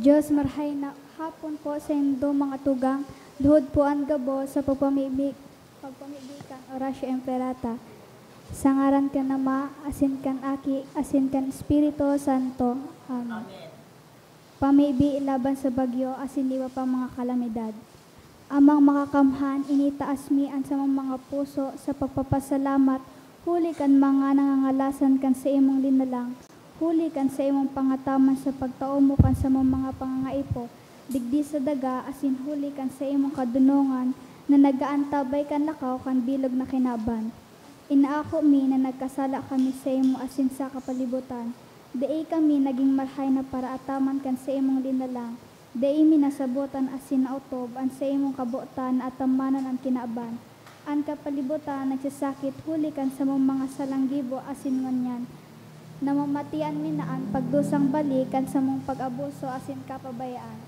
Diyos marhay na hapon po sa indo mga tugang, duhod po ang gabo sa pagpamibikan orasyo emperata. Sa ngaran ka na ma, asin kan aki, asin kan Espiritu Santo. Amen. Pamibi ilaban sa bagyo, asin liwa pa mga kalamidad. Amang makakamhan, initaas mi ang samang mga puso sa pagpapasalamat, huli kan mga nangangalasan kan sa imong linalang, huli kan sa imong pangataman sa pagtao mo kan sa mga pangangaipo, digdi sa daga, asin huli kan sa imong kadunungan, na nagaantabay kan lakaw kan bilog na kinaban. Inaako mi na nagkasala kami sa imo asin sa kapalibutan, dai kami naging marhay na para ataman kan sa imong linalang, dai mi nasabutan asin nautob an sa imong kabuotan at tamanan ang kinaaban. Ang kapalibutan nagsasakit huli kan sa mga salanggibo asin nganyan. Namamatian mi na ang pagdusang balikan sa mong pag-abuso asin kapabayaan.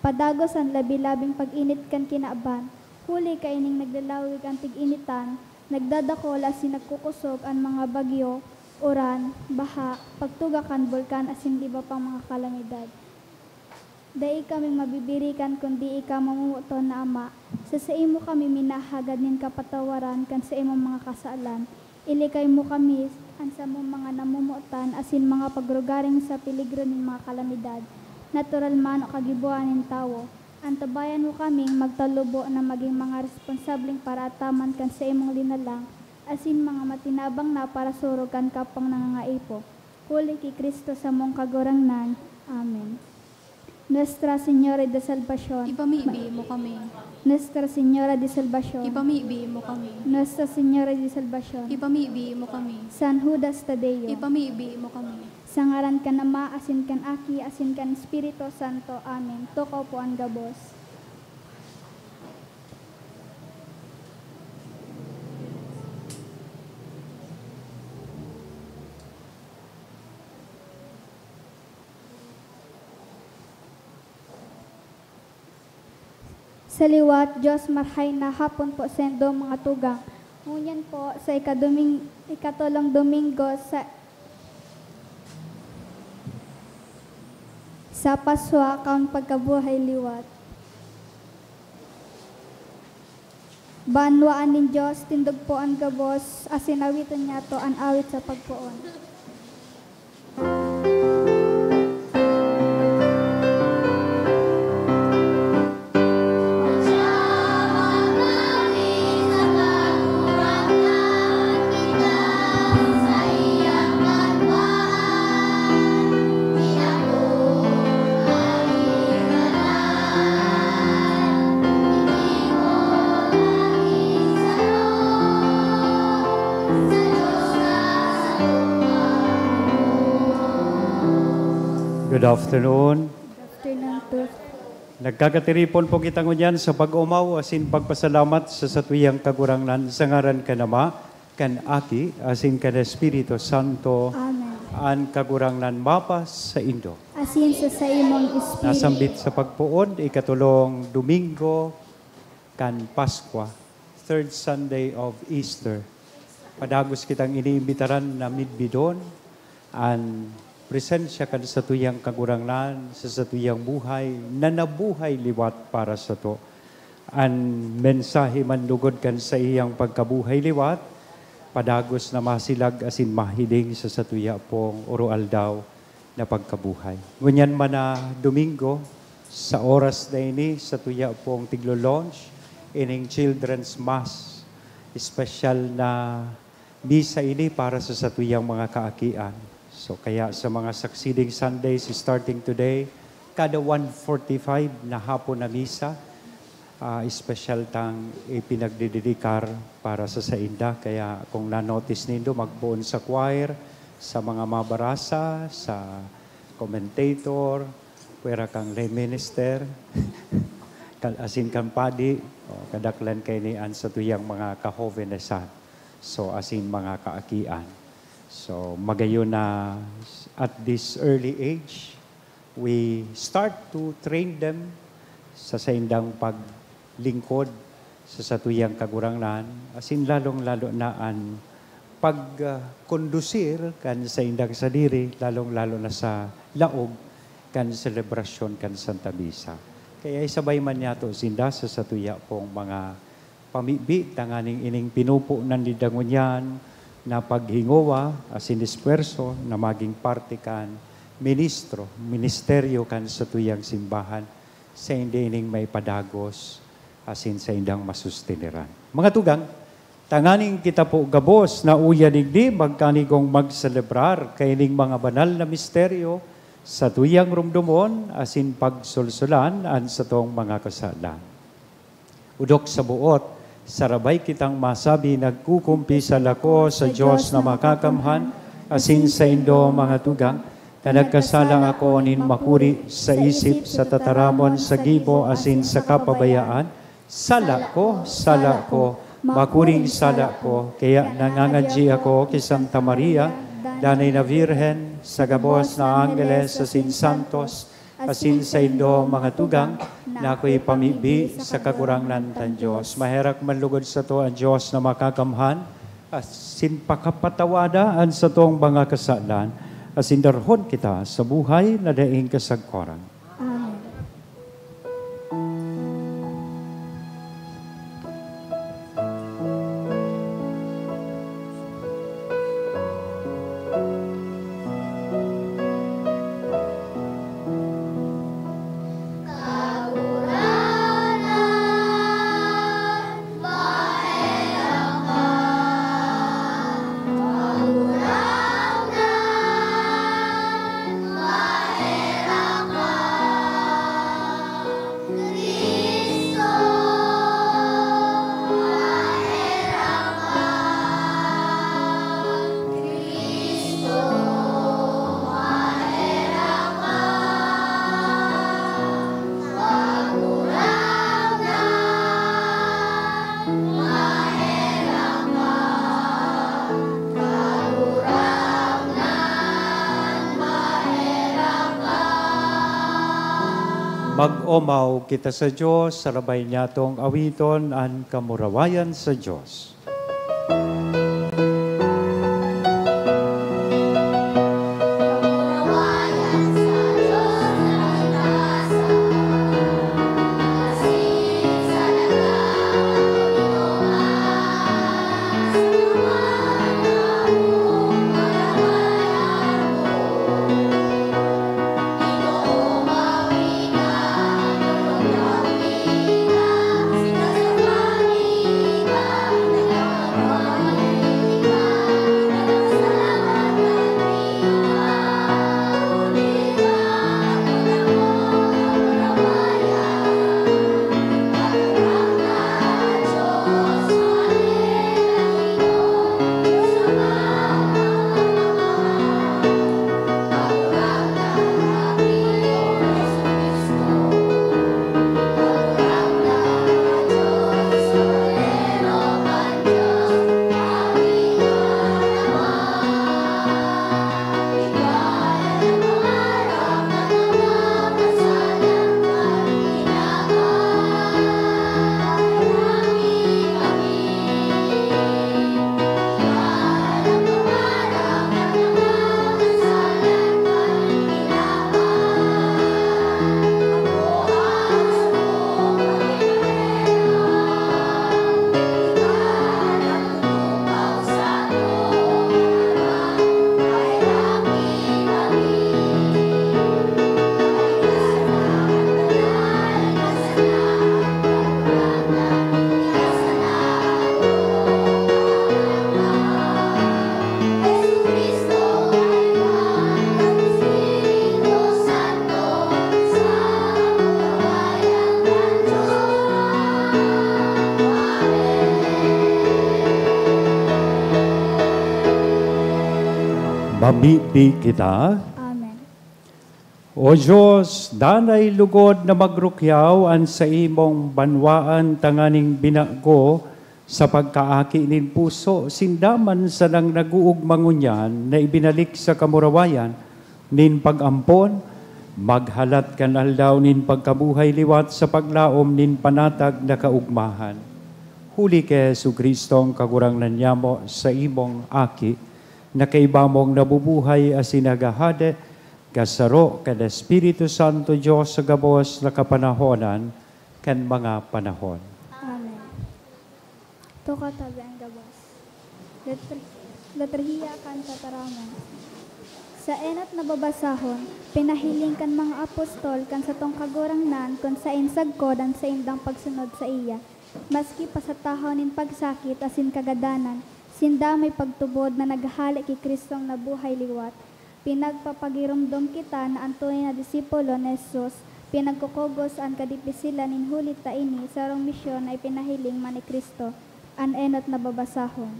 Padagos ang labi-labing pag-init kan kinaaban, huli kaining naglalawig ang tig-initan, nagdadakol asin nagkukusog ang mga bagyo, uran, baha, pagtugakan bulkan asin iba pang mga kalamidad. Dai kaming mabibirikan kundi ikaw mamumuton na Ama, sa imo kami minahagad nin kapatawaran kan sa imong mga kasaalan. Ilikay mo kami ang sa mong mga namumutan asin mga pagrugaring sa peligro nin mga kalamidad. Natural man o kagibuan nin tawo. Antabayan mo kaming magtalubo na maging mga responsabling para ataman kan sa imong linalang, asin mga matinabang na para surugan kapang nangangaipo. Huli ki Kristo sa mong kagurangnan. Amen. Nuestra Señora de Salvación, ipamibi mo kami. Nuestra Señora de Salvación, Ipamibi mo kami. Nuestra Señora de Salvación, Ipamibi mo kami. San Judas Tadeo, Ipamibi mo kami. sa ngaran ka na ma, asin kan aki, asin kan Espiritu Santo. Amen. Tukaw po ang gabos. Sa liwat, Diyos marhay na hapon po sa indo mga tugang. Ngunyan po sa ikatulong Domingo sa Paswa kaun pagkabuhay liwat. Banwaan nin Diyos, tindog po ang gabos, asin awitan niya to ang awit sa pagpuon. Good afternoon. Good afternoon to Nagkakatiripon po kita ngunyan sa pag-umaw asin pagpasalamat sa satuyang kagurangnan sa ngaran ka nama, kan aki, asin kan Espiritu Santo, Amen. an kagurangnan mapas sa Indo. Asin sa imong Espiritu. Nasambit sa pagpuon, ikatulong Domingo, kan Paskwa, third Sunday of Easter. Padagos kitang iniimbitaran na midbidon, an presensya ka sa tuyang kagurangnan, sa tuyang buhay, na nabuhay liwat para sa to. An mensahe man lugod kan sa iyang pagkabuhay liwat, padagos na masilag asin mahiling sa tuya pong oral daw na pagkabuhay. Ngunyan man na Domingo, sa oras na ini, sa tuya pong tiglo-launch, ining Children's Mass, special na misa ini para sa tuyang mga kaakian. So kaya sa mga succeeding Sundays starting today, kada 1:45 na hapon na misa, special tang ipinagdidikar para sa sainda. Kaya kung na-notice nindo, magbuon sa choir, sa mga mabarasa, sa commentator, pwera kang lay minister, asin kang padi, kadaklan kay nian sa tuyang mga kahovenesan. So asin mga kaakian. So, magayon na at this early age, we start to train them sa saindang paglingkod sa satuyang kagurangnan, asin lalong-lalo na ang pagkondusir kan sa indang sadiri, lalong-lalo na sa laog, kan selebrasyon kan Santa Misa. Kaya isabay man niya to sinda sa satuya pong mga pamibi, tanganing ining pinupo ng lidangunyan na paghingowa asin espuerso na maging parte kan ministeryo kan satuyang simbahan sa hindi ining may padagos asin sa indang masustiniran. Mga tugang, tanganing kita po gabos na uyanig magkanigong magselebrar kaining mga banal na misteryo sa tuyang rumdumon asin pagsulsulan an sa tong mga kasalan. Udok sa buot, sarabay kitang masabi nagkukumpisal ako sa Diyos na makakamhan asin sa indo mga tugang na nagkasala ako nin makuri sa isip, sa tataramon, sa gibo asin sa kapabayaan. Sala ko, makuring sala ko, kaya nangangadji ako kay Santa Maria, danay na Virhen, sa gabos na Angeles, asin Santos, asin sa indo mga tugang, na ako'y pamibi sa kakurangnan tan Diyos. Maherak manlugod sa to ang Diyos na makakamhan, asin pakapatawadaan sa tong mga kasalan, asin darhon kita sa buhay na daing kasagkoran. Amen. Mag-omaw kita sa Diyos, sarabay niya tong awiton an kamurawayan sa Diyos. Mabibi kita. Amen. O Diyos, danay lugod na magrukyaw an sa imong banwaan tanganing binago sa pagkaaki nin puso, sindaman sa nang naguug mangunyan na ibinalik sa kamurawayan, nin pagampon, maghalat kan aldaw nin pagkabuhay liwat sa paglaom nin panatag na kaugmahan. Huli kay Jesu-Kristo ang kagurangnan niya mo sa imong aki, na kaibamong nabubuhay as sinagahade, Kasaro kada Espiritu Santo Diyos sa gabos na kapanahonan kan mga panahon. Amen. Tukatabi ang gabos. Latrahiya kan tataraman. Sa enat na babasahon, pinahiling kan mga apostol kan sa tong kagurangnan kon sa insag ko dan sa indang pagsunod sa iya. Maski pa sa tahaw nin pagsakit asin kagadanan, sinda may pagtubod na naghahali kay Kristong nabuhay liwat. Pinagpapagirumdom kita na ang tunay na disipulo ni Jesus, pinagkukugos ang kadipisilan nin hulit ta ini sa rong misyon ay pinahiling man ni Kristo, an enot na babasahon.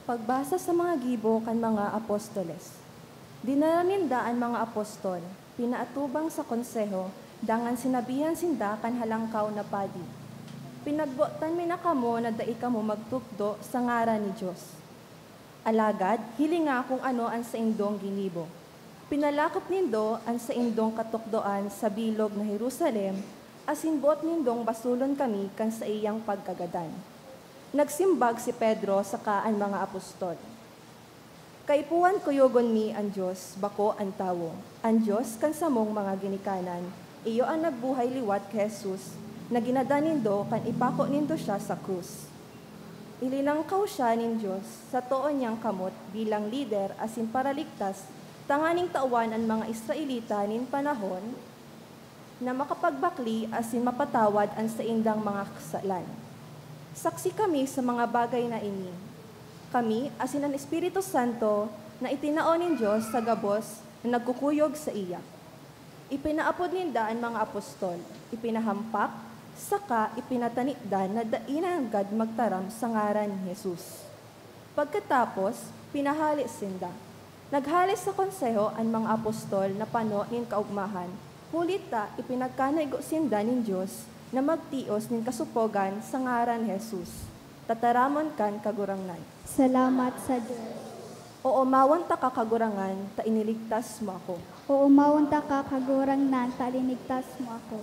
Pagbasa sa mga gibo kan mga apostoles. Dinala ninda ang mga apostol, pinaatubang sa konseho, dangan sinabihan sinda kan halangkaw na padi. Pinagbuotan mi na kamo na dai kamo magtukdo sa ngaran ni Dios. Alagad, hilinga kung ano ang sa indong ginibo. Pinalakop nindo ang sa indong katukdoan sa bilog na Jerusalem, asinbot nindong basulon kami kan sa iyang pagkagadan. Nagsimbag si Pedro sa kaan mga apostol. Kaipuan kuyogon mi ang Diyos, bako ang tawo. Ang Diyos kan samong mga ginikanan, iyo ang nagbuhay liwat kay Jesus, na ginadan nindo kan ipako nindo siya sa krus. Ilinangkaw siya nin Diyos sa toon niyang kamot bilang lider asin paraligtas, tanganing tauan ang mga Israelita nin panahon na makapagbakli asin mapatawad ang sa indang mga kasalan. Saksi kami sa mga bagay na ini. Kami, asin ang Espiritu Santo, na itinaon ng Diyos sa gabos na nagkukuyog sa iya. Ipinaapod ninda ang mga apostol, ipinahampak, saka ipinatanikdan na dainanggad magtaram sa ngaran ni Jesus. Pagkatapos, pinahalis sinda. Naghalis sa konseho ang mga apostol na pano nin kaugmahan, hulita ipinagkanaygo sinda nin Diyos, na magtios nin kasupogan sa ngaran Jesus. Tataramon kan kagurangnan. Salamat sa Diyos. O umawan ta kakagurangan, ta iniligtas mo ako. O umawon ta ka kagurangnan, talinigtas mo ako.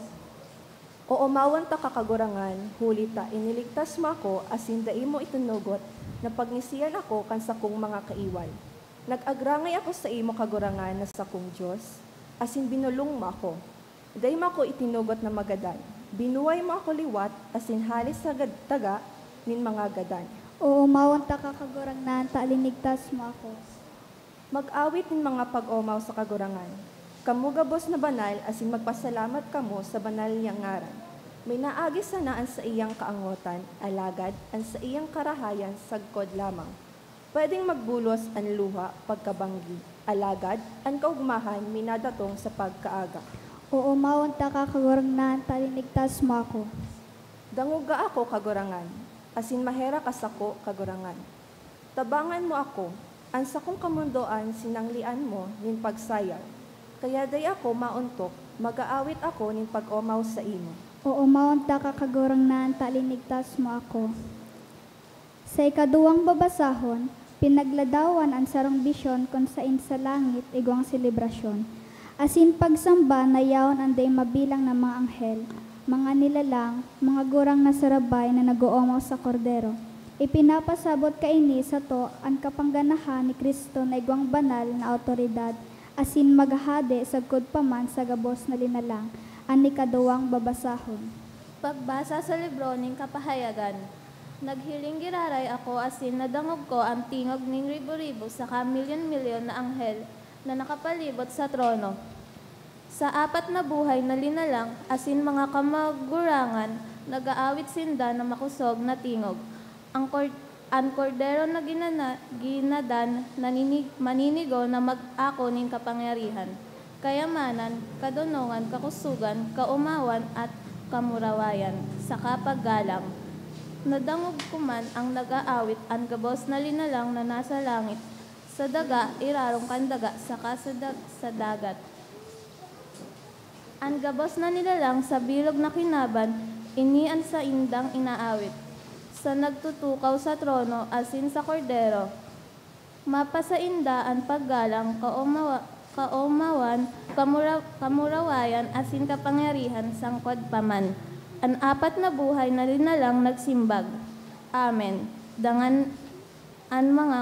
O umawan ta kakagurangan, huli ta iniligtas mo ako, asin dai mo itunugot, na pagnisiyan ako kan sa kong mga kaiwan. Nag-agrangay ako sa imo kagurangnan na sa kong Diyos, asin binulong mo ako. Dai mo ako itinugot na magadan. Binuway mo ako liwat, asin halis sa taga, nin mga gadan. O umawon ta ka kagurangnan, talinigtas mo ako. Mag-awit nin mga pag-omaw sa kagurangan. Kamu gabos na banal, asin magpasalamat kamo sa banal niyang ngaran. May naagi sanaan sa iyang kaangotan, alagad, ang sa iyang karahayan, sagkod lamang. Pwedeng magbulos ang luha, pagkabanggi, alagad, ang kaugmahan, minadatong sa pagkaaga. O umawon ta ka kagurangnan, talinigtas mo ako. Danguga ako kagurangan, asin mahera kasako kagurangan. Tabangan mo ako, ang sakong kamundoan sinanglian mo nin pagsayar. Kaya day ako mauntok, mag-aawit ako nin pag-omaw sa imo. O umawon ta ka kagurangnan, talinigtas mo ako. Sa ikaduwang babasahon, pinagladawan ang sarong bisyon kon sa insa langit igwang selebrasyon. Asin pagsamba na yaon anday mabilang na mga anghel, mga nilalang, mga gurang na sarabay na nag-uumaw sa kordero. Ipinapasabot kaini sa to ang kapangganahan ni Kristo na igwang banal na autoridad, asin maghahade sagkod paman sa gabos na linalang, ang ikaduwang babasahon. Pagbasa sa libro ning kapahayagan, naghiling giraray ako asin nadangog ko ang tingog ning ribo-ribo sa milyon-milyon na anghel na nakapalibot sa trono. Sa apat na buhay na linalang, asin mga kamagurangan, nag-aawit sinda na makusog na tingog. Ang kordero na ginadan, maninigo na mag-ako ning kapangyarihan. Kayamanan, kadunungan, kakusugan, kaumawan at kamurawayan, sa kapaggalang. Nadangog kuman ang nag-aawit ang gabos na linalang na nasa langit, sa daga, irarong kandaga, saka sa dagat. Ang gabos na nilalang sa bilog na kinaban, inian sa indang inaawit. Sa nagtutukaw sa trono, asin sa kordero. Mapasa inda ang paggalang, kaumawan, kamurawayan, asin kapangyarihan, sangkod paman. Ang apat na buhay na linalang nagsimbag. Amen. Dangan ang mga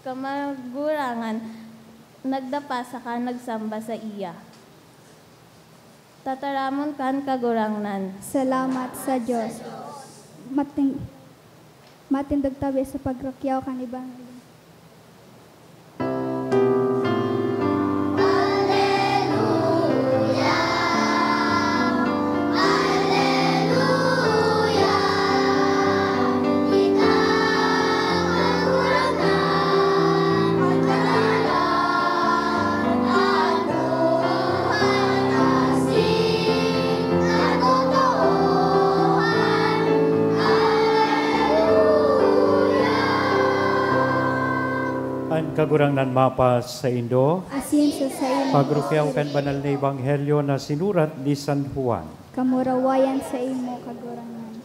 kamagurangan, nagdapa saka nagsamba sa iya. Tataramon kan kagurangnan. Salamat sa Diyos. Matindog tabi sa pagrakyaw kan ibang Kagurangnan mapas sa Indo, asin sa imo. pagrukyaw kan banal na ebanghelyo na sinurat ni San Juan. Kamurawayan sa imo kagurangan.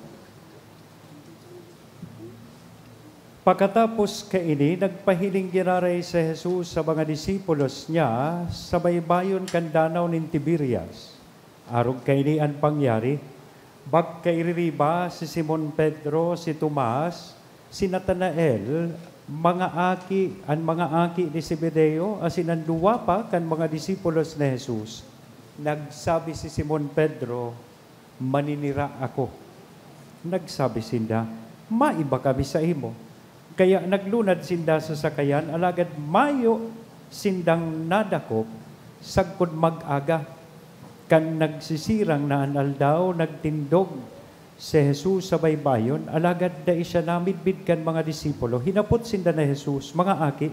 Pagkatapos kaini, nagpahiling giraray sa Jesus sa mga disipulos niya sa baybayon kan danaw nin Tiberias. Arog kaini ang pangyari, bag kaiririba si Simon Pedro, si Tomas, si Natanael, mga aki ni Zebedeo, asin ang duwa pa kan mga disipulos ni Jesus. Nagsabi si Simon Pedro, maninira ako. Nagsabi sinda, maiba kami sa imo. Kaya naglunad sinda sa sakayan, alagad mayo sindang nadakop, sagkod mag-aga. Kan nagsisirang na analdaw, nagtindog si Jesus sa baybayon, alagad da siya namidbid kan mga disipulo. Hinapot sinda na Jesus, mga aki,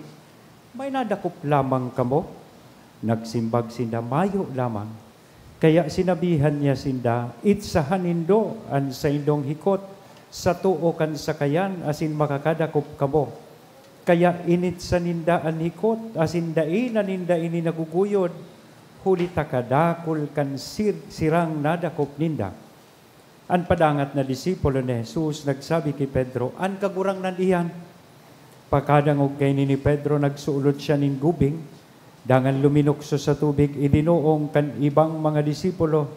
may nadakop lamang kamo? Nagsimbag sinda, mayo lamang. Kaya sinabihan niya sinda, itsahan indo an sa indong hikot, sa tuo kan sakayan, asin makakadakop kamo. Kaya initsa ninda an hikot, asin dainan ninda ini naguguyod, huli takadakol kan sirang nadakop ninda. Ang padangat na disipulo ni Jesus nagsabi kay Pedro, an kagurangnan iyan. Pagkadangog kay ni Pedro, nagsuulot siya ning gubing, dangan luminukso sa tubig, idinuong kan ibang mga disipulo,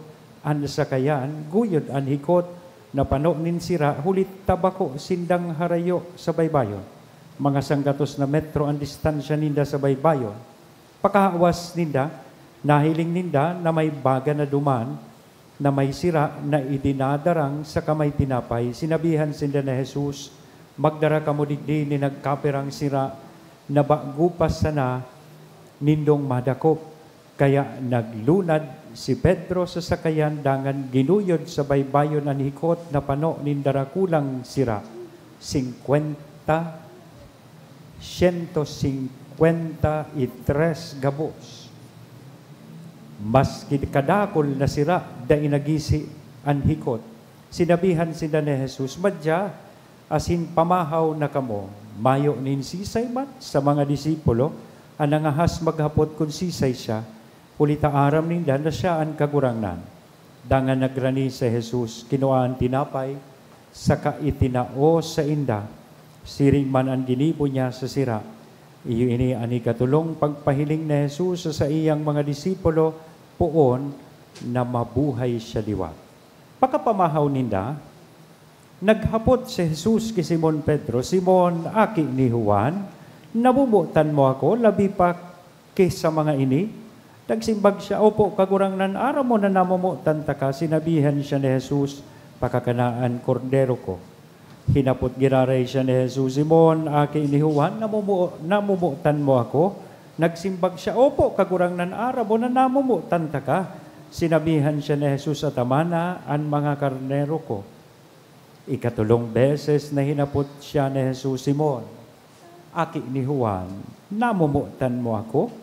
an sakayan, guyod an hikot, na pano nin sira, hulit tabako sindang harayo sa baybayon. Mga sanggatos na metro ang distansya ninda sa baybayon. Pakahawas ninda, nahiling ninda na may baga na duman, na may sira na idinadarang sa kamay tinapay. Sinabihan sinda na Jesus, magdara kamo digdi ni nagkaperang sira na bagupas sana nindong madakop. Kaya naglunad si Pedro sa sakayan, dangan ginuyod sa baybayon ang hikot na pano nindara kulang sira. 153 gabos. Mas kadakol na sira da inagisi an hikot. Sinabihan sila ni Jesus, madya, asin pamahaw na kamo, mayo nin sisay mat sa mga disipulo, anangahas maghapot kung sisay siya, ulita aram ninda na siya ang kagurangnan. Dangan nagrani sa Jesus, kinuhaan tinapay, saka itinao sa inda, siring man ang ginibo niya sa sira. Iyo ini ani katulong pagpahiling ni Jesus sa iyang mga disipulo poon na mabuhay siya liwat. Pagkapamahaw ninda, naghapot si Jesus kay Simon Pedro, Simon, aki ni Juan, nabumutan mo ako, labi pa kaysa mga ini. Nagsimbag siya, opo, kagurangnan, araw mo na namumutan ta ka, sinabihan siya ni Jesus, pakakanaan kordero ko. Hinapot giraray siya ni Jesus, Simon, aki ni Juan, namumutan mo ako. Nagsimbag siya, opo, kagurangnan araw mo na namumutan ta ka. Sinabihan siya ni Jesus, atamana ang mga karnero ko. Ikatulong beses na hinapot siya ni Jesus, Simon, aki ni Juan, namumutan mo ako?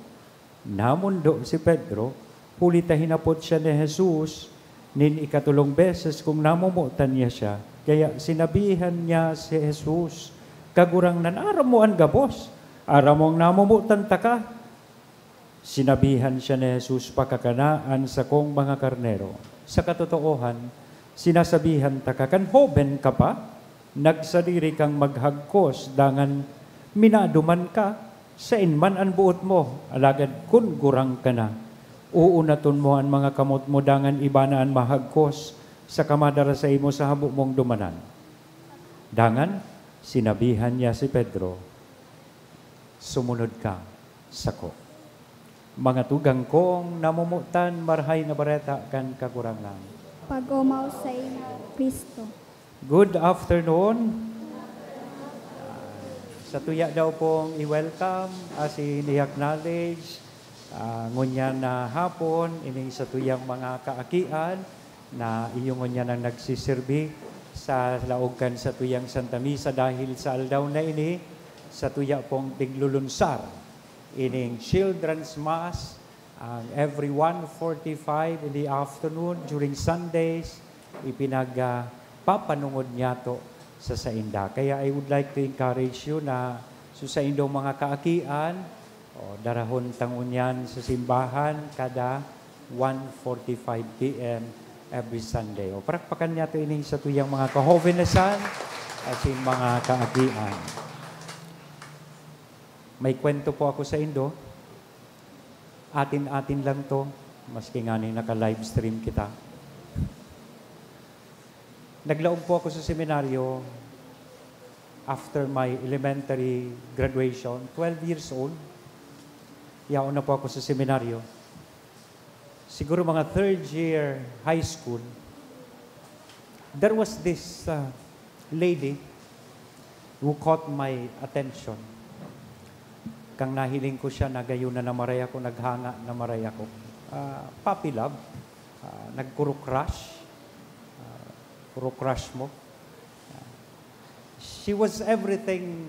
Namundo si Pedro, hulita hinapot siya ni Jesus, nin ikatulong beses kung namumutan niya siya. Kaya sinabihan niya si Jesus, kagurangnan, araw mo ang gabos, araw mong namumutan ta ka. Sinabihan siya ni Jesus, pakakanaan sa kong mga karnero. Sa katotoohan, sinasabihan ta ka, kan hoben ka pa, nagsadiri kang maghagkos, dangan minaduman ka, sa inman ang buot mo, alagad kun gurang ka na. Uunaton mo ang mga kamot mo, dangan iba na ang mahagkos, sa kamadara sa imo sa habo mong dumanan. Dangan, sinabihan niya si Pedro, sumunod ka sako. Mga tugang kong namumutan, marhay na bareta kan kakurangan. Pag-umaw sa ina, Kristo. Good afternoon. Sa tuya daw pong i-welcome as i-acknowledge ngunyan na hapon, ini sa tuyang mga kaakian na iyong ngunyan ang nagsisirbi sa laogan sa tuyang Santa Misa dahil sa aldaw na ini, sa tuya pong tiglulunsar, ining Children's Mass, every 1:45 in the afternoon during Sundays, ipinagpapanungod niya to sa sainda. Kaya I would like to encourage you na sa indong mga kaakian, darahon tangunyan sa simbahan kada 1:45 p.m. every Sunday. Parakpakan niya ito ini sa tuyang mga kahovenesan at mga kaakian. May kwento po ako sa indo. Atin-atin lang to, maski nga ni naka-live stream kita. Naglaog po ako sa seminaryo after my elementary graduation, 12 years old. Yaon na po ako sa seminaryo. Siguro mga third year high school, there was this lady who caught my attention. Kang nahiling ko siya, nagayon na maray ako, naghanga na maray ako. Puppy love, nagkuro-crush. Crush mo. She was everything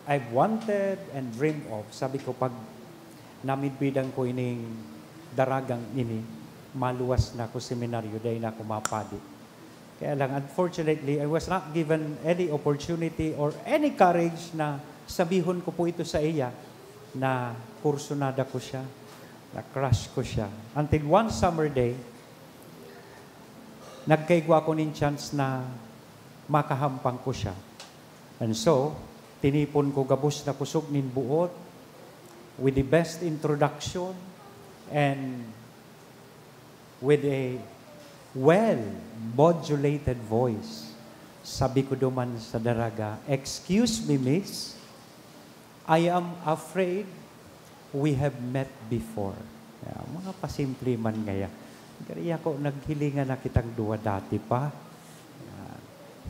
I've wanted and dreamed of. Sabi ko, pag namidbidan ko ining daragang ini, maluwas na ako seminaryo, dahil na ako mapadi. Kaya lang, unfortunately, I was not given any opportunity or any courage na sabihon ko po ito sa iya na kursunada ko siya, na crush ko siya. Until one summer day, nagkaigwa ko nin chance na makahampang ko siya. And so, tinipon ko gabos na kusog nin buot with the best introduction and with a well-modulated voice. Sabi ko duman sa daraga, "Excuse me, miss, I am afraid we have met before." Mga pasimple man ngaya. Kaya ako naghilingan na kitang duwa dati pa.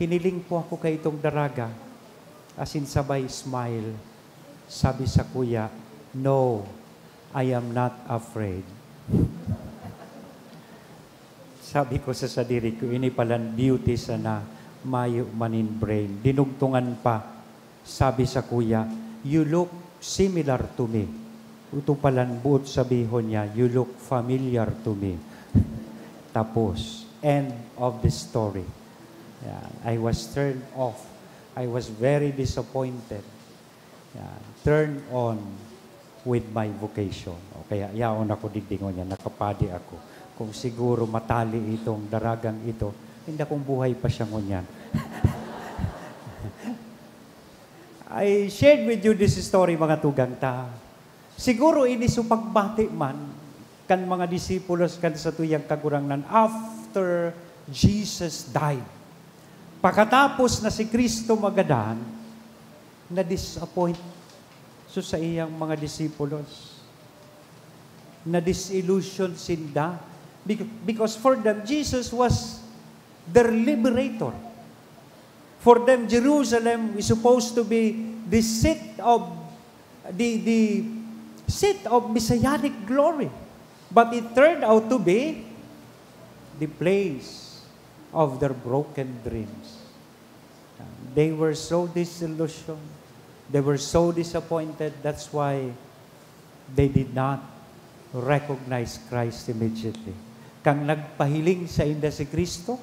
Hiniling po ako kay itong daraga. As in sabay smile. Sabi sa kuya, "No, I am not afraid." Sabi ko sa sadiri ko, ini palang beauty sa na mayo manin brain. Dinugtungan pa. Sabi sa kuya, "You look similar to me." Ito palang buot sabihon niya, "You look familiar to me." Tapos, end of the story. I was turned off. I was very disappointed. Turned on with my vocation. Kaya yaon ako digdingon niya, nakapadi ako. Kung siguro matali itong daragang ito, hindi akong buhay pa siya ngunyan. I shared with you this story, mga tugang ta. Siguro ini supagbati man kan mga disipulos kan sa tuyang kagurangnan after Jesus died. Pagkatapos na si Kristo magadan, na-disappoint sa iyang mga disipulos. Na-disillusion sinda. Because for them, Jesus was their liberator. For them, Jerusalem is supposed to be the seat of the seat of messianic glory. But it turned out to be the place of their broken dreams. They were so disillusioned. They were so disappointed. That's why they did not recognize Christ immediately. Kang nagpahiling sa inda si Kristo,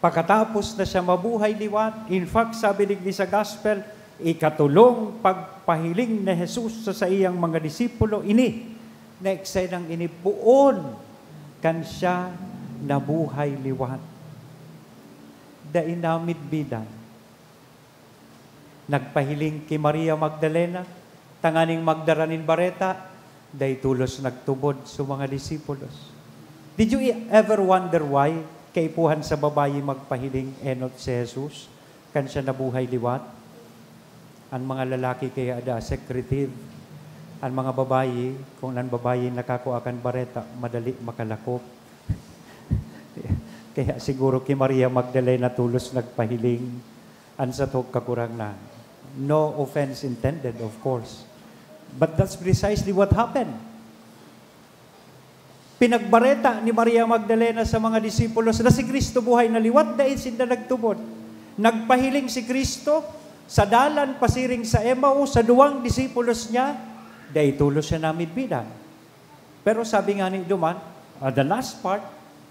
pagkatapos na siya mabuhay liwat, in fact, sabi ni sa Gospel, ikatulong pagpahiling na Jesus sa iyang mga disipulo, ini, na eksenang inipuon kan siya nabuhay liwat. Da inamid bidan. Nagpahiling kay Maria Magdalena, tanganing magdaranin bareta, day tulos nagtubod sa mga disipulos. Did you ever wonder why kaipuhan sa babayi magpahiling enot si Jesus kan siya nabuhay liwat? Ang mga lalaki kaya ada secretive. Ang mga babayi, kung ang babayi nakakuakan bareta, madali makalakop. Kaya siguro kay Maria Magdalena tulos nagpahiling an sa to kakurangnan. No offense intended, of course. But that's precisely what happened. Pinagbareta ni Maria Magdalena sa mga disipulos na si Kristo buhay na liwat dahil sinda nagtubod. Nagpahiling si Kristo sa dalan pasiring sa Emmaus sa duwang disipulos niya, dahil tulos siya namidbidan. Pero sabi nga ni Duman, the last part,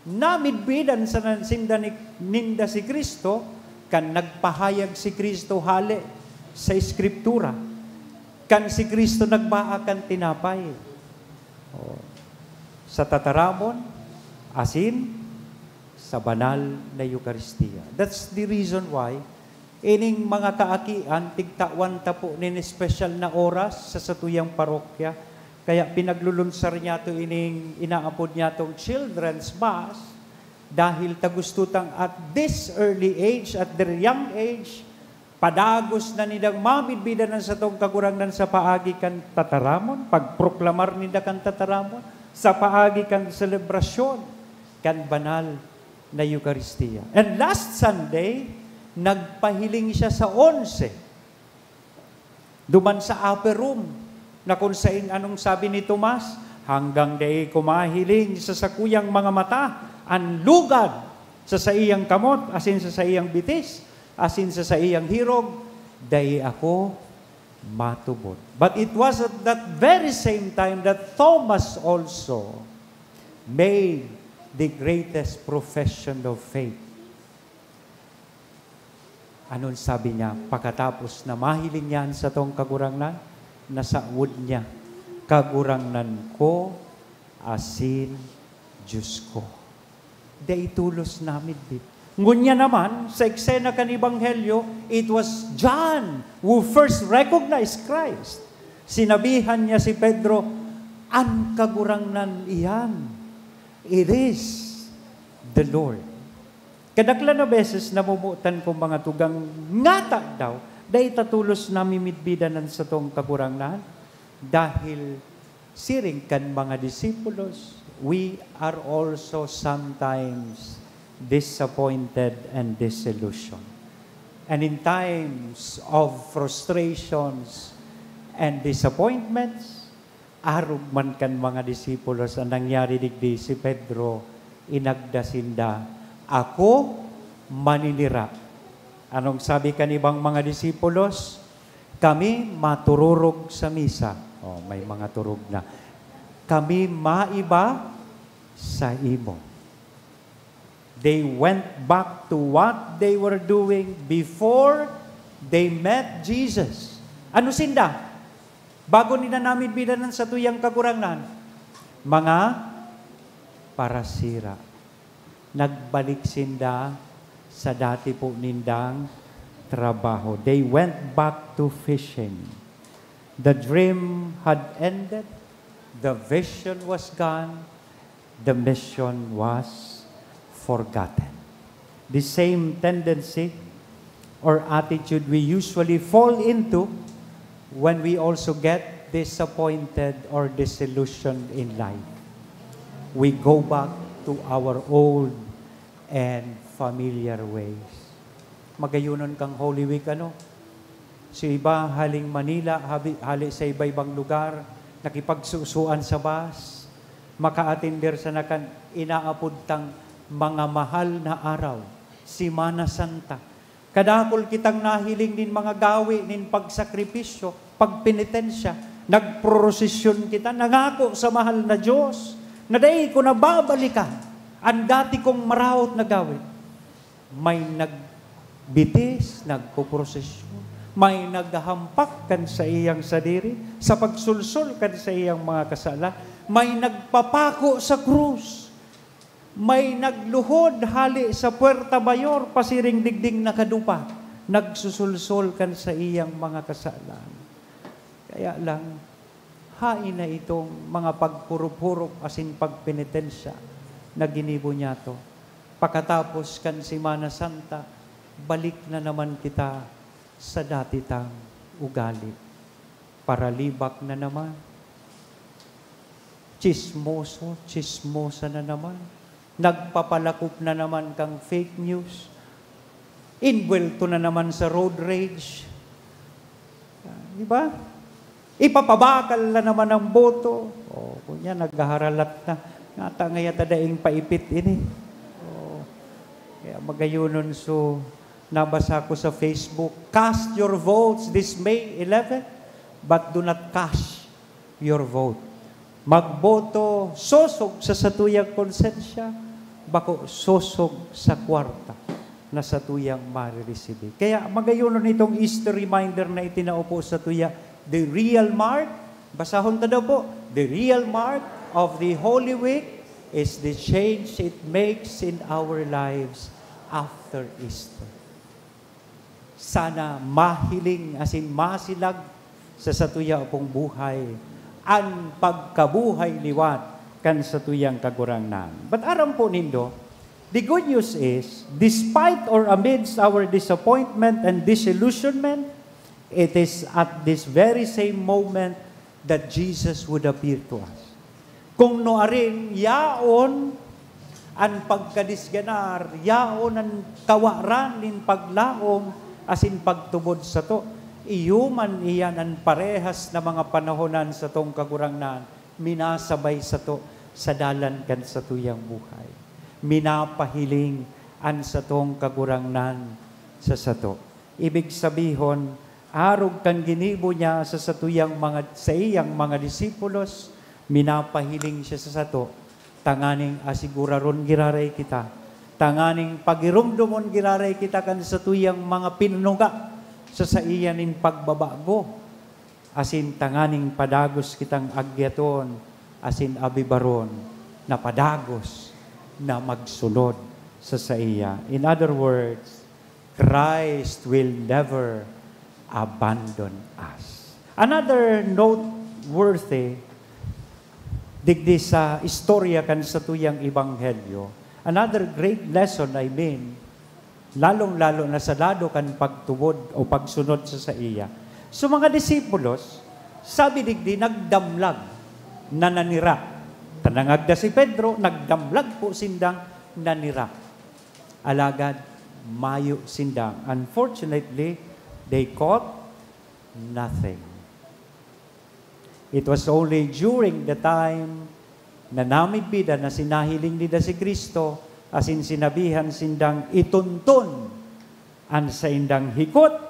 namidbidan sa sinda ninda si Kristo, kan nagpahayag si Kristo hali sa Eskriptura. Kan si Kristo nagbaakan tinapay. Sa tataramon, asin, sa banal na Eucharistia. That's the reason why ining mga kaakian, tigtawan tapo nin special na oras sa satuyang parokya. Kaya pinaglulunsar niya to ining inaapod niya tong Children's Mass dahil tagustutang at this early age, at their young age, padagos na nidang mamidbidanan sa tong kagurangan sa paagi kan tataramon, pagproklamar nida kan tataramon, sa paagi kan selebrasyon kan banal na Eucharistia. And last Sunday, nagpahiling siya sa 11. Duman sa upper room, na kung saan anong sabi ni Tomas, hanggang day kumahiling sa sakuyang mga mata, ang lugad sa iyang kamot, asin sa iyang bitis, asin sa iyang hirog, day ako matubod. But it was at that very same time that Thomas also made the greatest profession of faith. Anong sabi niya? Pagkatapos na mahiling yan sa tong kagurangnan, nasaud niya, kagurangnan ko, asin Diyos ko. Day tulos namin dit. Ngunya naman, sa eksena kan Ebanghelyo, it was John who first recognized Christ. Sinabihan niya si Pedro, ang kagurangnan iyan. It is the Lord. Kadakla na beses namumutan kong mga tugang ngata daw, dahil tatulos namin midbidanan sa tong kagurangnan, dahil siring kan mga disipulos, we are also sometimes disappointed and disillusioned. And in times of frustrations and disappointments, arog man kan mga disipulos ang nangyari digdi si Pedro, inagdasinda, ako maninira. Anong sabi kanibang mga disipulos? Kami matururog sa misa. Oh, may mga turog na. Kami maiba sa imo. They went back to what they were doing before they met Jesus. Ano sinda? Bago nila namin bidanan sa tuyang kagurangnan, mga parasira. Nagbalik sinda sa dati po nindang trabaho. They went back to fishing. The dream had ended. The vision was gone. The mission was forgotten. The same tendency or attitude we usually fall into when we also get disappointed or disillusioned in life. We go back to our old and familiar ways. Magayunon kang Holy Week, Si iba haling Manila, hali sa iba-ibang lugar, nakipagsusuan sa bus, maka-attender sa nakan inaapudtang mga mahal na araw, Simana Santa. Kadakol kitang nahiling nin mga gawi, nin pagsakripisyo, pagpenitensya, nagprosesyon kita, nangako sa mahal na Diyos, na dahi ko nababalikan ang dati kong marawot na gawin. May nagbitis, nagpuprosesyon, may naghampak kan sa iyang sadiri, sa pagsulsul kan sa iyang mga kasala, may nagpapako sa krus, may nagluhod hali sa Puerta Mayor, pasiring digding nakadupa, nagsusulsol kan sa iyang mga kasalan. Kaya lang, hain na itong mga pagpurupurok asin pagpenitensya na ginibo niya to. Pagkatapos kan Simana Santa, balik na naman kita sa dati tang ugali. Paralibak na naman. Chismoso, chismosa na naman. Nagpapalakop na naman kang fake news. Inbuelto na naman sa road rage. Di ba? Ipapabakal na naman ang boto. O, kunya, naghaharalat na. Ngata ngaya tadaing paipit ini. O, kaya magayunon so, nabasa ko sa Facebook, cast your votes this May 11, but do not cast your vote. Magboto, sosog sa satuyang konsensya, bako sosog sa kwarta na satuyang marireceive. Kaya magayunon itong Easter reminder na itinaupo sa tuya, the real mark, basahon ta daw po, the real mark of the Holy Week is the change it makes in our lives after Easter. Sana mahiling asin masilag sa satuya pong buhay ang pagkabuhay liwat kan satuyang kagurangnan. But aram po nindo, the good news is, despite or amidst our disappointment and disillusionment, it is at this very same moment that Jesus would appear to us. Kung noaring yaon ang pagkadisganar, yaon ang kawaran nin paglaom, asin pagtubod sa to, iyuman iyan ang parehas na mga panahonan sa tong kagurangnan, minasabay sa to sa dalan kan sa tuyang buhay. Minapahiling an sa tong kagurangnan sa sato. Ibig sabihon, arog kang ginibo niya sa satuyang sa iyang mga disipulos, minapahiling siya sa sato, tanganing asiguraron giraray kita, tanganing pagirumdumon giraray kita kan sa tuyang mga pinunuga sa iyanin pagbabago, asin tanganing padagos kitang agyaton, asin abibaron, na padagos na magsulod sa iya. In other words, Christ will never abandon us. Another noteworthy digdi sa istorya kan sa tuyang ebanghelyo, another great lesson, lalong-lalo na sa lado kan pagtubod o pagsunod sa iya. So mga disipulos, sabi digdi, nagdamlag na nanira. Tanangagda si Pedro, nagdamlag po sindang nanira. Alagad, mayo sindang. Unfortunately, they caught nothing. It was only during the time na namibida na sinahiling nida si Kristo, asin sinabihan sindang ituntun an sa indang hikot,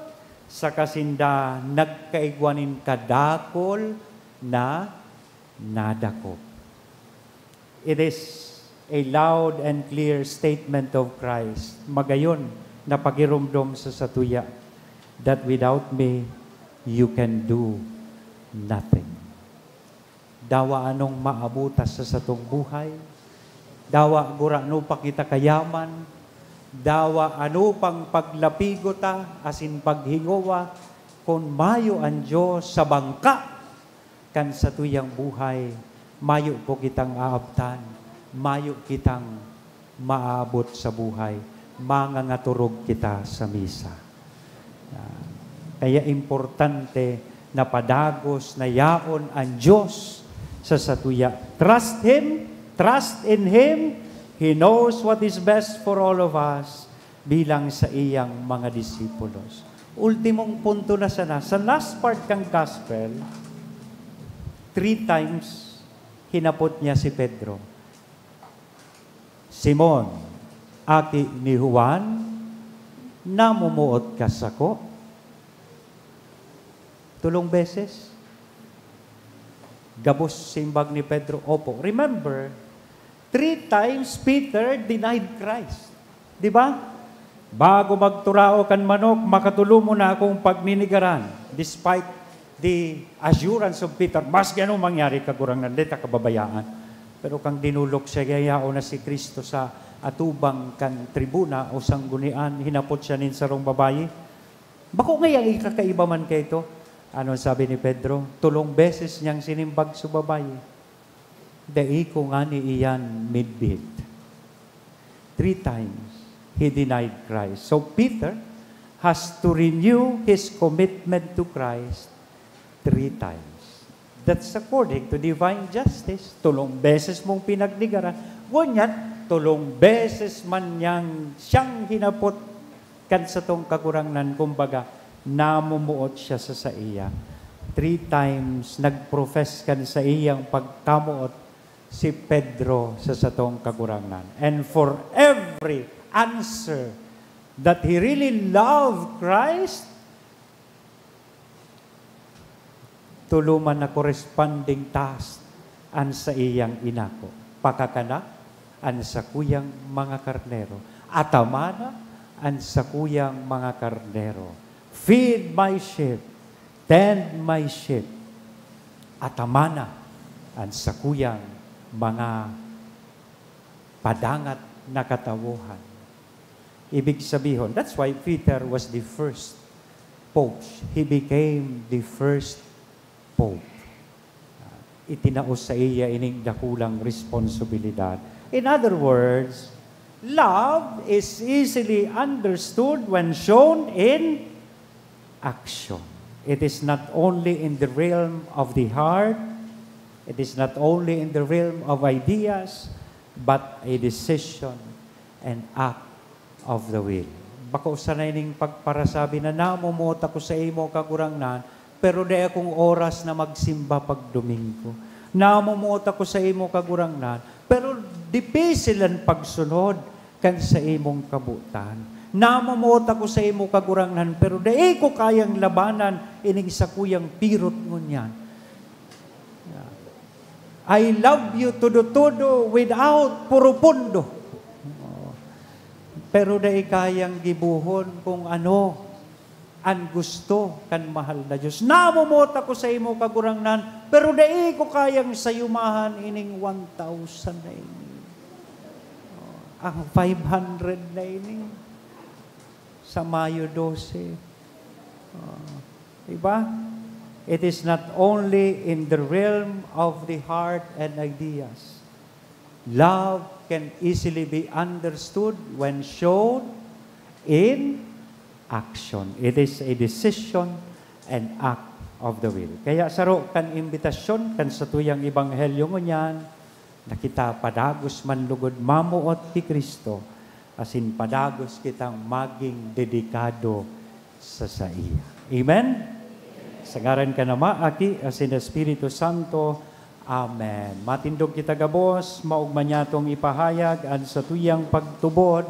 sa kasinda nagkaigwanin kadakol na nadakop. It is a loud and clear statement of Christ. Magayon na pagirumdom sa satuya that without me, you can do nothing. Dawa anong maabutas sa satong buhay, dawa gura ano pa kita kayaman, dawa ano pang paglapigota, asin paghingowa, kung mayo ang Diyos sa bangka, kan sa tuyang buhay, mayo po kitang aabtan, mayo kitang maabot sa buhay, mangangaturog kita sa misa. Kaya importante na padagos na yaon ang Diyos sa satuya. Trust Him, trust in Him. He knows what is best for all of us bilang sa iyang mga disipulos. Ultimong punto na sana. Sa last part kang gospel, 3 times hinapot niya si Pedro. Simon, aki ni Juan, namumuot ka sako? 3 beses. Gabos simbag ni Pedro, opo. Remember, 3 times Peter denied Christ. Di ba? Bago magturao kan manok, makatulo mo na akong pagninigaran. Despite the assurance of Peter, mas ganun mangyari kagurangan, di ta kababayaan. Pero kang dinulok siya, gayao na si Kristo sa atubang kan tribuna o sanggunian, hinapot siya nin sarong babayi. Bako ngayang ikakaiba man kayo ito? Ano sabi ni Pedro? 3 beses niyang sinimbag sa babayi. Dai ko nga ni iyan midbit. 3 times he denied Christ. So Peter, has to renew his commitment to Christ 3 times. That's according to divine justice. 3 beses mong pinagnigaran. Ngunyan, 3 beses man niyang siyang hinapot kan sa tong kagurangnan, kumbaga, namumuot siya sa iya. 3 times nagprofess kan sa iyang pagkamuot si Pedro sa satong kagurangnan. And for every answer that he really loved Christ, tuluman na corresponding task an sa iyang inako. Pakakana, an sa kuyang mga karnero. Atamana, an sa kuyang mga karnero. Feed my sheep, tend my sheep. Atamana, an sa kuyang mga padangat na katawuhan. Ibig sabihin, that's why Peter was the first pope. He became the first pope. Itinaos sa iya ining dakulang responsibilidad. In other words, love is easily understood when shown in action. It is not only in the realm of the heart, it is not only in the realm of ideas, but a decision and act of the will. Baka usanay ning pagparasabi na namumuot ako sa imo kagurangnan, pero di akong oras na magsimba pag Domingo. Namumuot ako sa imo kagurangnan, pero difícil ang pagsunod kan sa imong kabutan. Namumuot ako sa imo kagurangnan, pero di ko kayang labanan ining sa kuyang pirot ngunyan. I love you todo-todo without purupundo. Pero di kayang gibuhon kung ano ang gusto kan mahal na Diyos. Namumuot ako sa imo kagurangnan, pero di ko kayang sayumahan ining 1,000 na ini. Ang 500 na ini. Sa Mayo 12. Diba? It is not only in the realm of the heart and ideas. Love can easily be understood when shown in action. It is a decision and act of the will. Kaya saro kan imbitasyon kan sa tuyang ebanghelyo ngunyan, nakita padagos man lugod mamuot ti Kristo, asin padagos kitang maging dedikado sa iya. Amen? Sa ngaran ka na maaki, asin Espiritu Santo. Amen. Matindog kita gabos, maugma niya itong ipahayag, at sa tuyang pagtubod,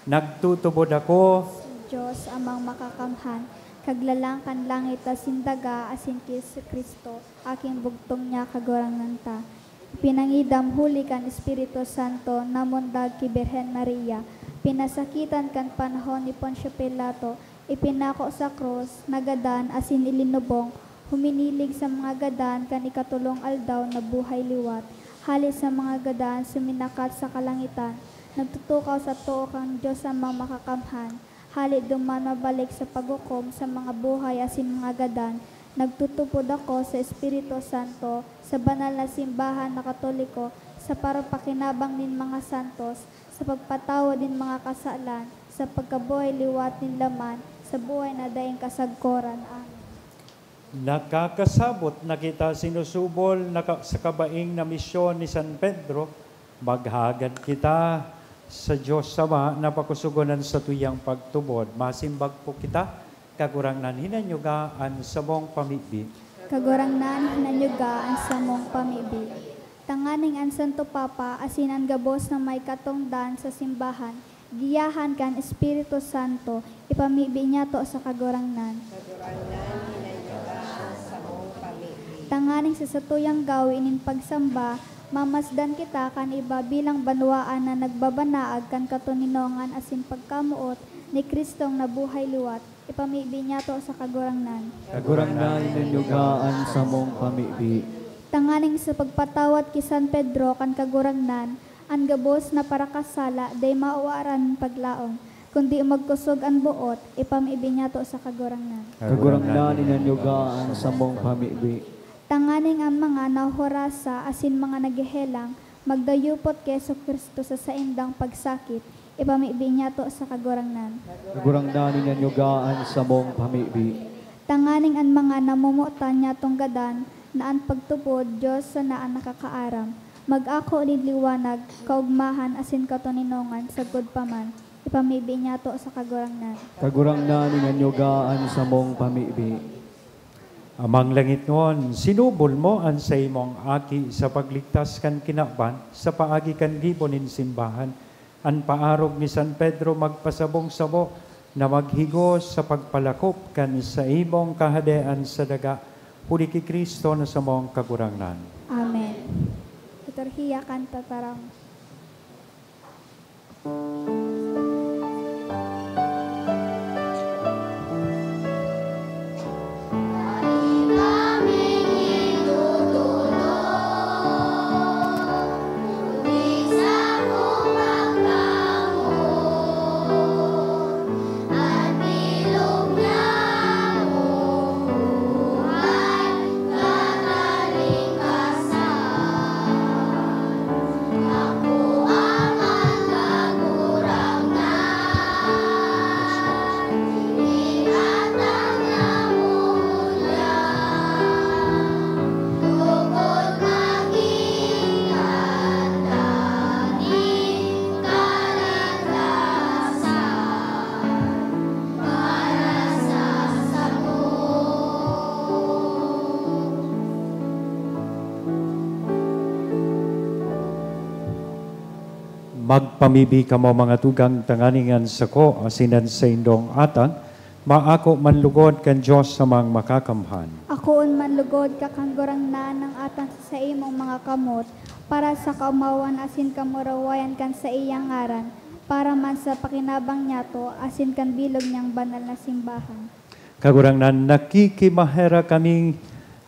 nagtutubod ako, Diyos amang makakamhan, kaglalangkan langit asin daga asin kis Kristo, aking bugtong niya kagurangnan ta. Pinangidam huli kan Espiritu Santo, namundag ki Birhen Maria, pinasakitan kan panahon ni Poncio Pilato, ipinako sa krus, nagadan asin ilinubong, huminilig sa mga gadan kan ikatulong aldaw na buhay liwat, halis sa mga gadan suminakat sa kalangitan, nagtutukaw sa tuo kang Diyos amang makakamhan, halit duman mabalik sa paghukom sa mga buhay asin mga gadan, nagtutupod ako sa Espiritu Santo, sa banal na simbahan na Katoliko, sa parapakinabang nin mga santos, sa pagpatawad din mga kasalan, sa pagkabuhay liwat nin laman, sa buhay na daing kasagkoran. Amen. Nakakasabot na kita sinusubol sa kabaing na misyon ni San Pedro, maghagad kita sa Diyos Sama na pakusugunan sa tuyang pagtubod. Masimbag po kita, kagurangnan hinanyugaan sa mong pamibi. Kagurangnan hinanyugaan sa mong pamibi. Tanganing an Santo Papa, asinan gabos na may katongdan sa simbahan, giyahan kan Espiritu Santo, ipamibi niya to sa kagurangnan. Tanganing sa satuyang gawin in pagsamba, mamasdan kita kan iba bilang banwaan na nagbabanaag kan katuninongan asin pagkamuot ni Kristong nabuhay liwat, ipamibi niya to sa kagurangnan. Kagurangnan ninyugaan sa mong pamibi. Tanganing sa pagpatawad ki San Pedro kan kagurangnan, ang gabos na para kasala, day mauwaran paglaong. Kundi magkusog ang buot, ipamibi niya to sa kagurangnan. Kagurangnan ninyugaan sa mong pamibi. Tanganing ang mga nahorasa asin mga nagihelang, magdayupot kay Kristo sa saindang pagsakit, ipamibi niya to sa kagurangnan. Kagurangnan niya yugaan sa mong pamibi. Tanganing an mga namumutan niya tong gadan, na ang pagtupod, Diyos sa naan nakakaaram. Mag-ako ni liwanag, kaugmahan, asin katuninongan, sagod paman, ipamibi niya to sa kagurangnan. Kagurangnan niya yugaan sa mong pamibi. Amang langit noon, sinubol mo ang sa imong aki sa pagligtas kan kinaban, sa paagi kan gibonin simbahan, ang paarog ni San Pedro magpasabong-sabo, na maghigos sa pagpalakop kan sa imong kahadean sa daga, huli ki Kristo na sa mong kagurangnan. Amen. Iturhiya kanta tarang. Magpamibi ka mo mga tugang tanganingan sa ko, asinan sa indong atang, maako manlugod kan Diyos sa mga makakamhan. Ako man lugod kakanggurangnan ng atan sa imong mga kamot, para sa kaumawan asin kamurawayan kan sa iyang ngaran, para man sa pakinabang niya to, asin kan bilog niyang banal na simbahan. Kagurangnan, nakikimahera kaming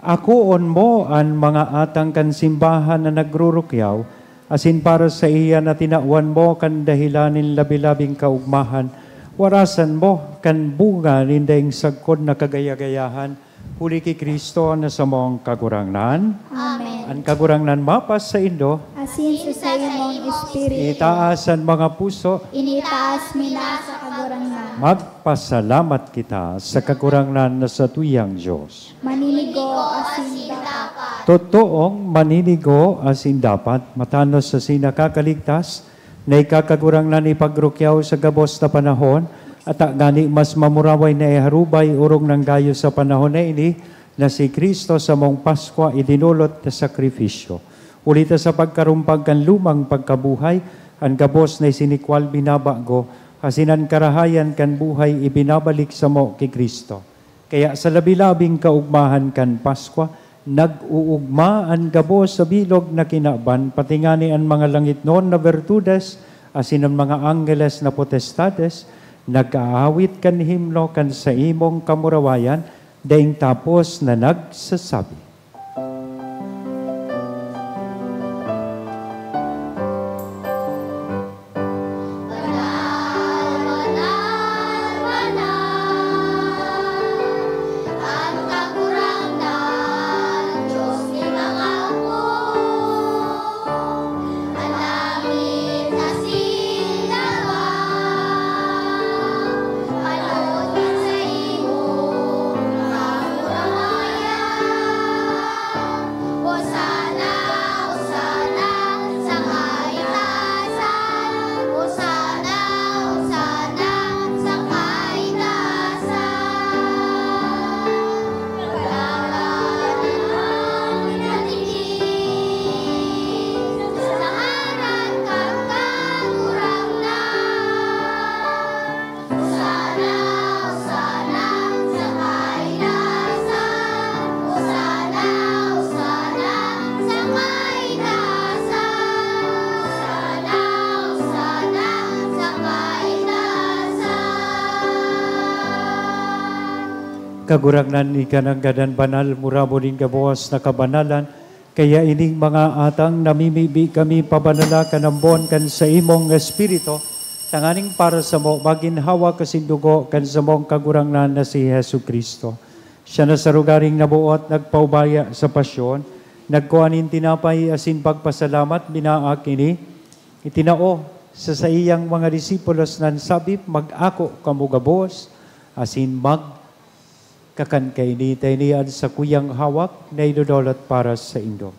akoon mo ang mga atang kan simbahan na nagrurukyaw, asin para sa iya na tinawan mo kan dahilanin labi-labing kaugmahan, warasan mo kan bunga nindayng sagkod na kagayagayahan, huli ki Kristo na sa mong kagurangnan. Amen. Ang kagurangnan mapas sa indo, Asin sa imong espiritu, itaas ang mga puso, initaas mina sa kagurangnan. magpasalamat kita sa kagurangnan na sa tuyang Diyos. Maninigo asin dapat. Totoong maninigo asin dapat matanos sa sinakakaligtas na ikakagurangnan ipagrukyaw sa gabos na panahon at gani mas mamuraway na iharubay urong ng gayo sa panahon na ini na si Kristo sa mong Paskwa idinulot na sakripisyo. Ulita sa pagkarumpag kan lumang pagkabuhay, ang gabos na isinikwal binabago, kasinan karahayan kan buhay ibinabalik sa mo kay Kristo. Kaya sa labi-labing kaugmahan kan Paskwa, nag-uugma ang gabos sa bilog na kinaban, patingani ang mga langit noon na virtudes, asin ang mga angeles na potestades, nag-aawit kan himno kan sa imong kamurawayan, daing tapos na nagsasabi. Kagurangnan ikanang gadan banal, murabo din gabuas na kabanalan, kaya ining mga atang namimibi kami pabanala kanambon kan sa imong espiritu, tanganing para sa mo, maginhawa kasindugo kan sa mong kagurangnan na si Jesu Kristo. Siya na sa rugaring nabuot, nagpaubaya sa pasyon, nagkuhanin tinapay asin pagpasalamat, binaak ini, itinao sa iyang mga disipulos nan sabi, mag-ako kamugabos, asin kakan kay ni taynian sa kuyang hawak na idodolot para sa Indo.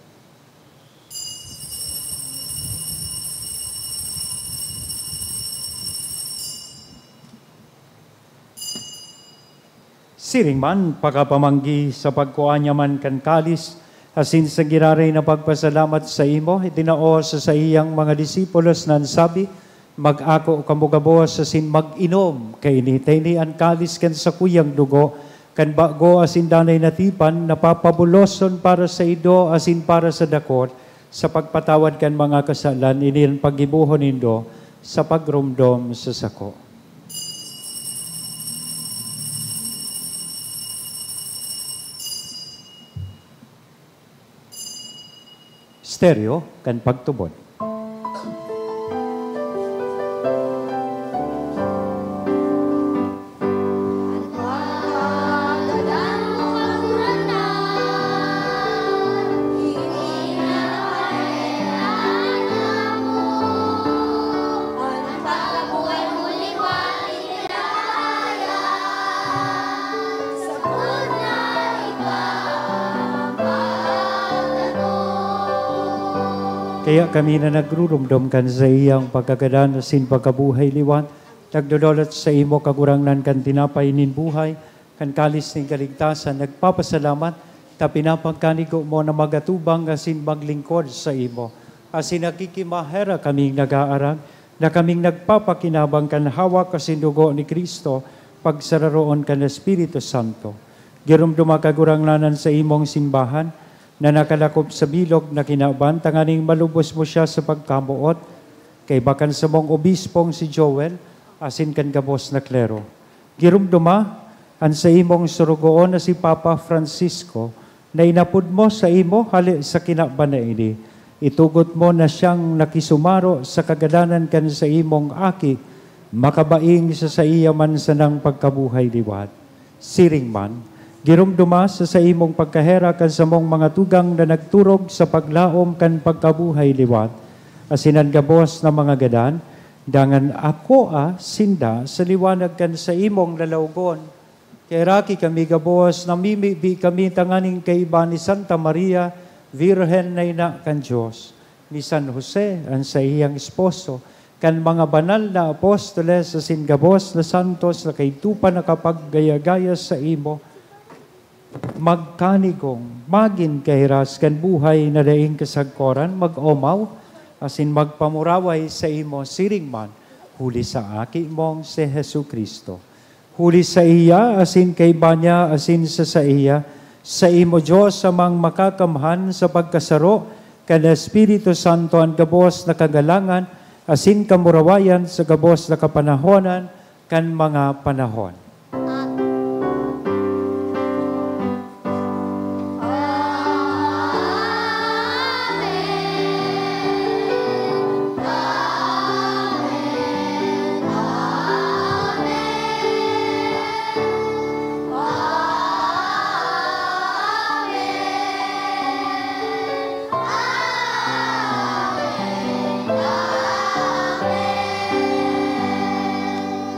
Siring man, pagkapamanggi sa pagkuanya man kan kalis, asin sa giraray na pagpasalamat sa imo, itinao sa iyang mga disipulos nan sabi, mag-ako kamugabos asin mag-inom, kay ni ang kalis kan sa kuyang dugo, kan bago asin danay natipan, napapabuloson para sa ido asin para sa dakot, sa pagpatawad kan mga kasalan, inilang pag-ibuhon nindo, sa pagrumdom sa sako. Stereo kan pagtubod. Kaya kami na nagrurumdom kan sa iyang pagkagadan sin pagkabuhay liwan, nagdodolot sa imo kagurangnan kan tinapay nin buhay, kan kalis ning kaligtasan, nagpapasalamat, ta pinapagkanigo mo na magatubang asin maglingkod sa imo. Asin nakikimahera kaming nag-aarag, na kaming nagpapakinabang kan hawak asin dugo ni Kristo, pagsararoon kan Espiritu Santo. Girumduma kaguranglanan sa imong simbahan, na nakalakop sa bilog na kinaban, tanganing malubos mo siya sa pagkamuot, kay bakan sa mong obispong si Joel, asin kan gabos na klero. Girumduma, an sa imong surugoon na si Papa Francisco, na inapod mo sa imo hali sa kinaban na ini. Itugot mo na siyang nakisumaro sa kagadanan kan sa imong aki, makabaing sa iya man sa nang pagkabuhay liwat. Siring man, girumduma sa imong pagkahera kan sa mong mga tugang na nagturog sa paglaom kan pagkabuhay liwat, asinan gabos na mga gadan, dangan ako sinda sa liwanag kan sa imong lalawgon. Kay raki kami gabos, namimibi kami tanganing kaiba ni Santa Maria, Virhen na ina kan Diyos, ni San Jose, ang sa iyang esposo, kan mga banal na apostoles asin gabos na santos na kay tupa nakapaggaya-gaya sa imo, magkanigong, magin kahiras kan buhay na daing kasagkoran, mag-omaw, asin magpamuraway sa imo siring man, huli sa aki mong si Jesu Kristo. Huli sa iya, asin kay banya, asin sa iya, sa imo Diyos amang makakamhan sa pagkasaro, kan Espiritu Santo ang gabos na kagalangan, asin kamurawayan sa gabos na kapanahonan, kan mga panahon.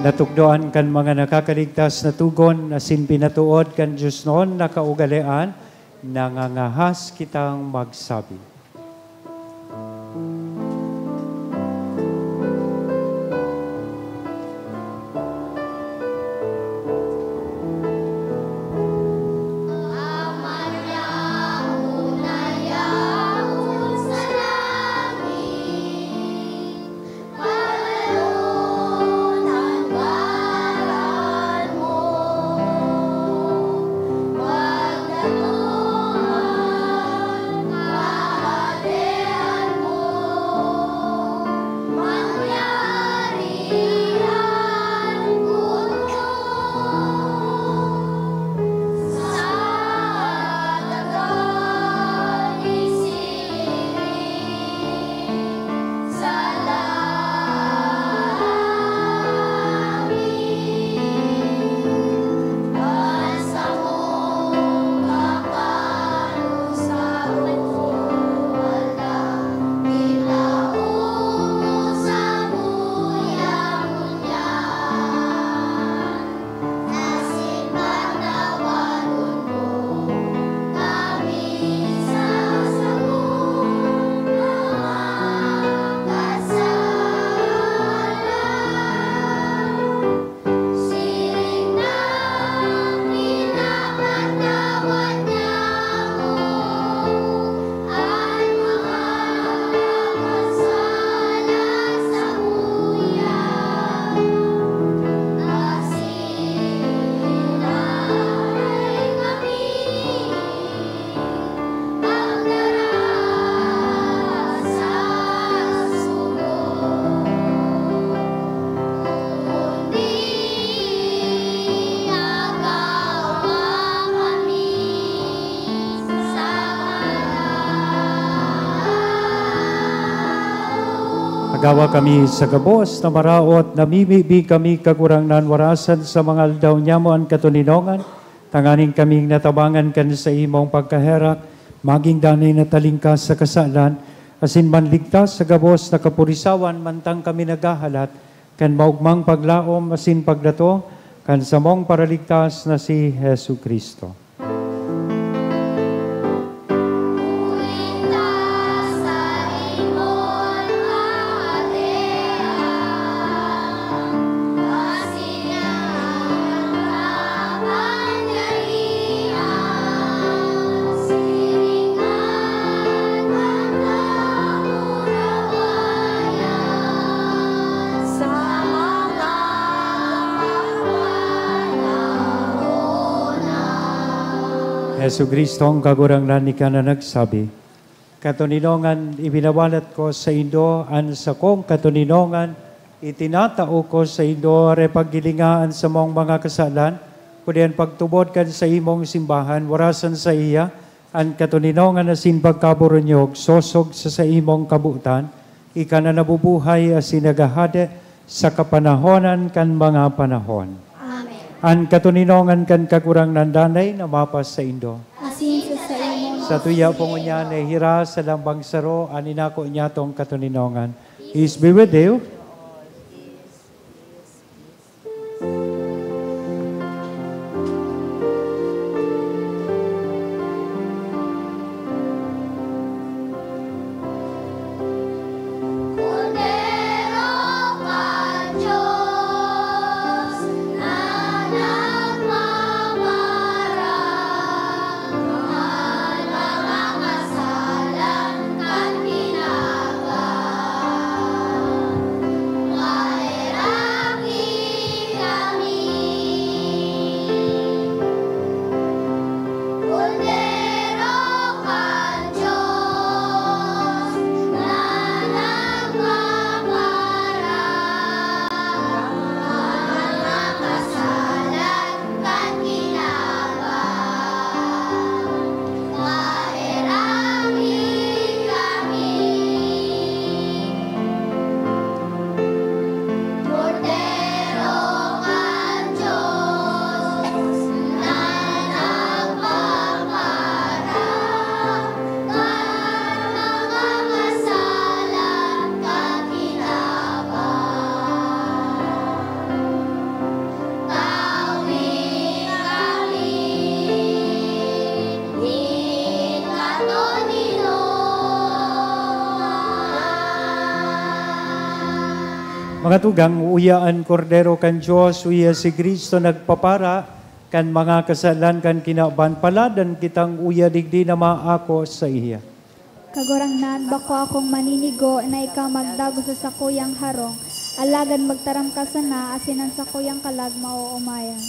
Natukdoan kan mga nakakaligtas na tugon, asin pinatuod kan Diyos noon na kaugalian, nangangahas kitang magsabi. Magdatuhan Agawa kami sa gabos na maraot, namimibi kami kagurang nanwarasan sa mga aldaw niya mo ang katuninongan, tanganing kaming natabangan kan sa imong pagkaherak, maging danay na talingkas sa kasalan, asin manligtas sa gabos na kapurisawan, mantang kami nagahalat, kan maugmang paglaom, asin pagdato, kan sa mong paraligtas na si Jesu Kristo. Yesu Kristo ang kagurang ni ka na nagsabi, katuninongan ibinawalat ko sa Indo, an sa kong katuninongan, itinatao ko sa Indo, repaggilingaan sa mong mga kasalan, kudian pagtubod kan sa imong simbahan, warasan sa iya, an katuninongan na sinpagkaburonyog, sosog sa imong kabutan, ika na nabubuhay as sinagahade sa kapanahonan kan mga panahon. An katuninongan kan kagurang nandanay na mapas sa Indo. Asin sa imong Sa tuya pong niya na hira sa lambang saro, aninako niya tong katuninongan. Peace be with you. Mga tugang, uyaan kordero kan Diyos, uya si Kristo nagpapara, kan mga kasalan kan kinaban paladan kitang uya digdi na maako sa iya. kagurang nan bako akong maninigo na ikaw magdago sa sakuyang harong, alagan magtaram ka sana, asinan sa sakuyang kalag mauumayan.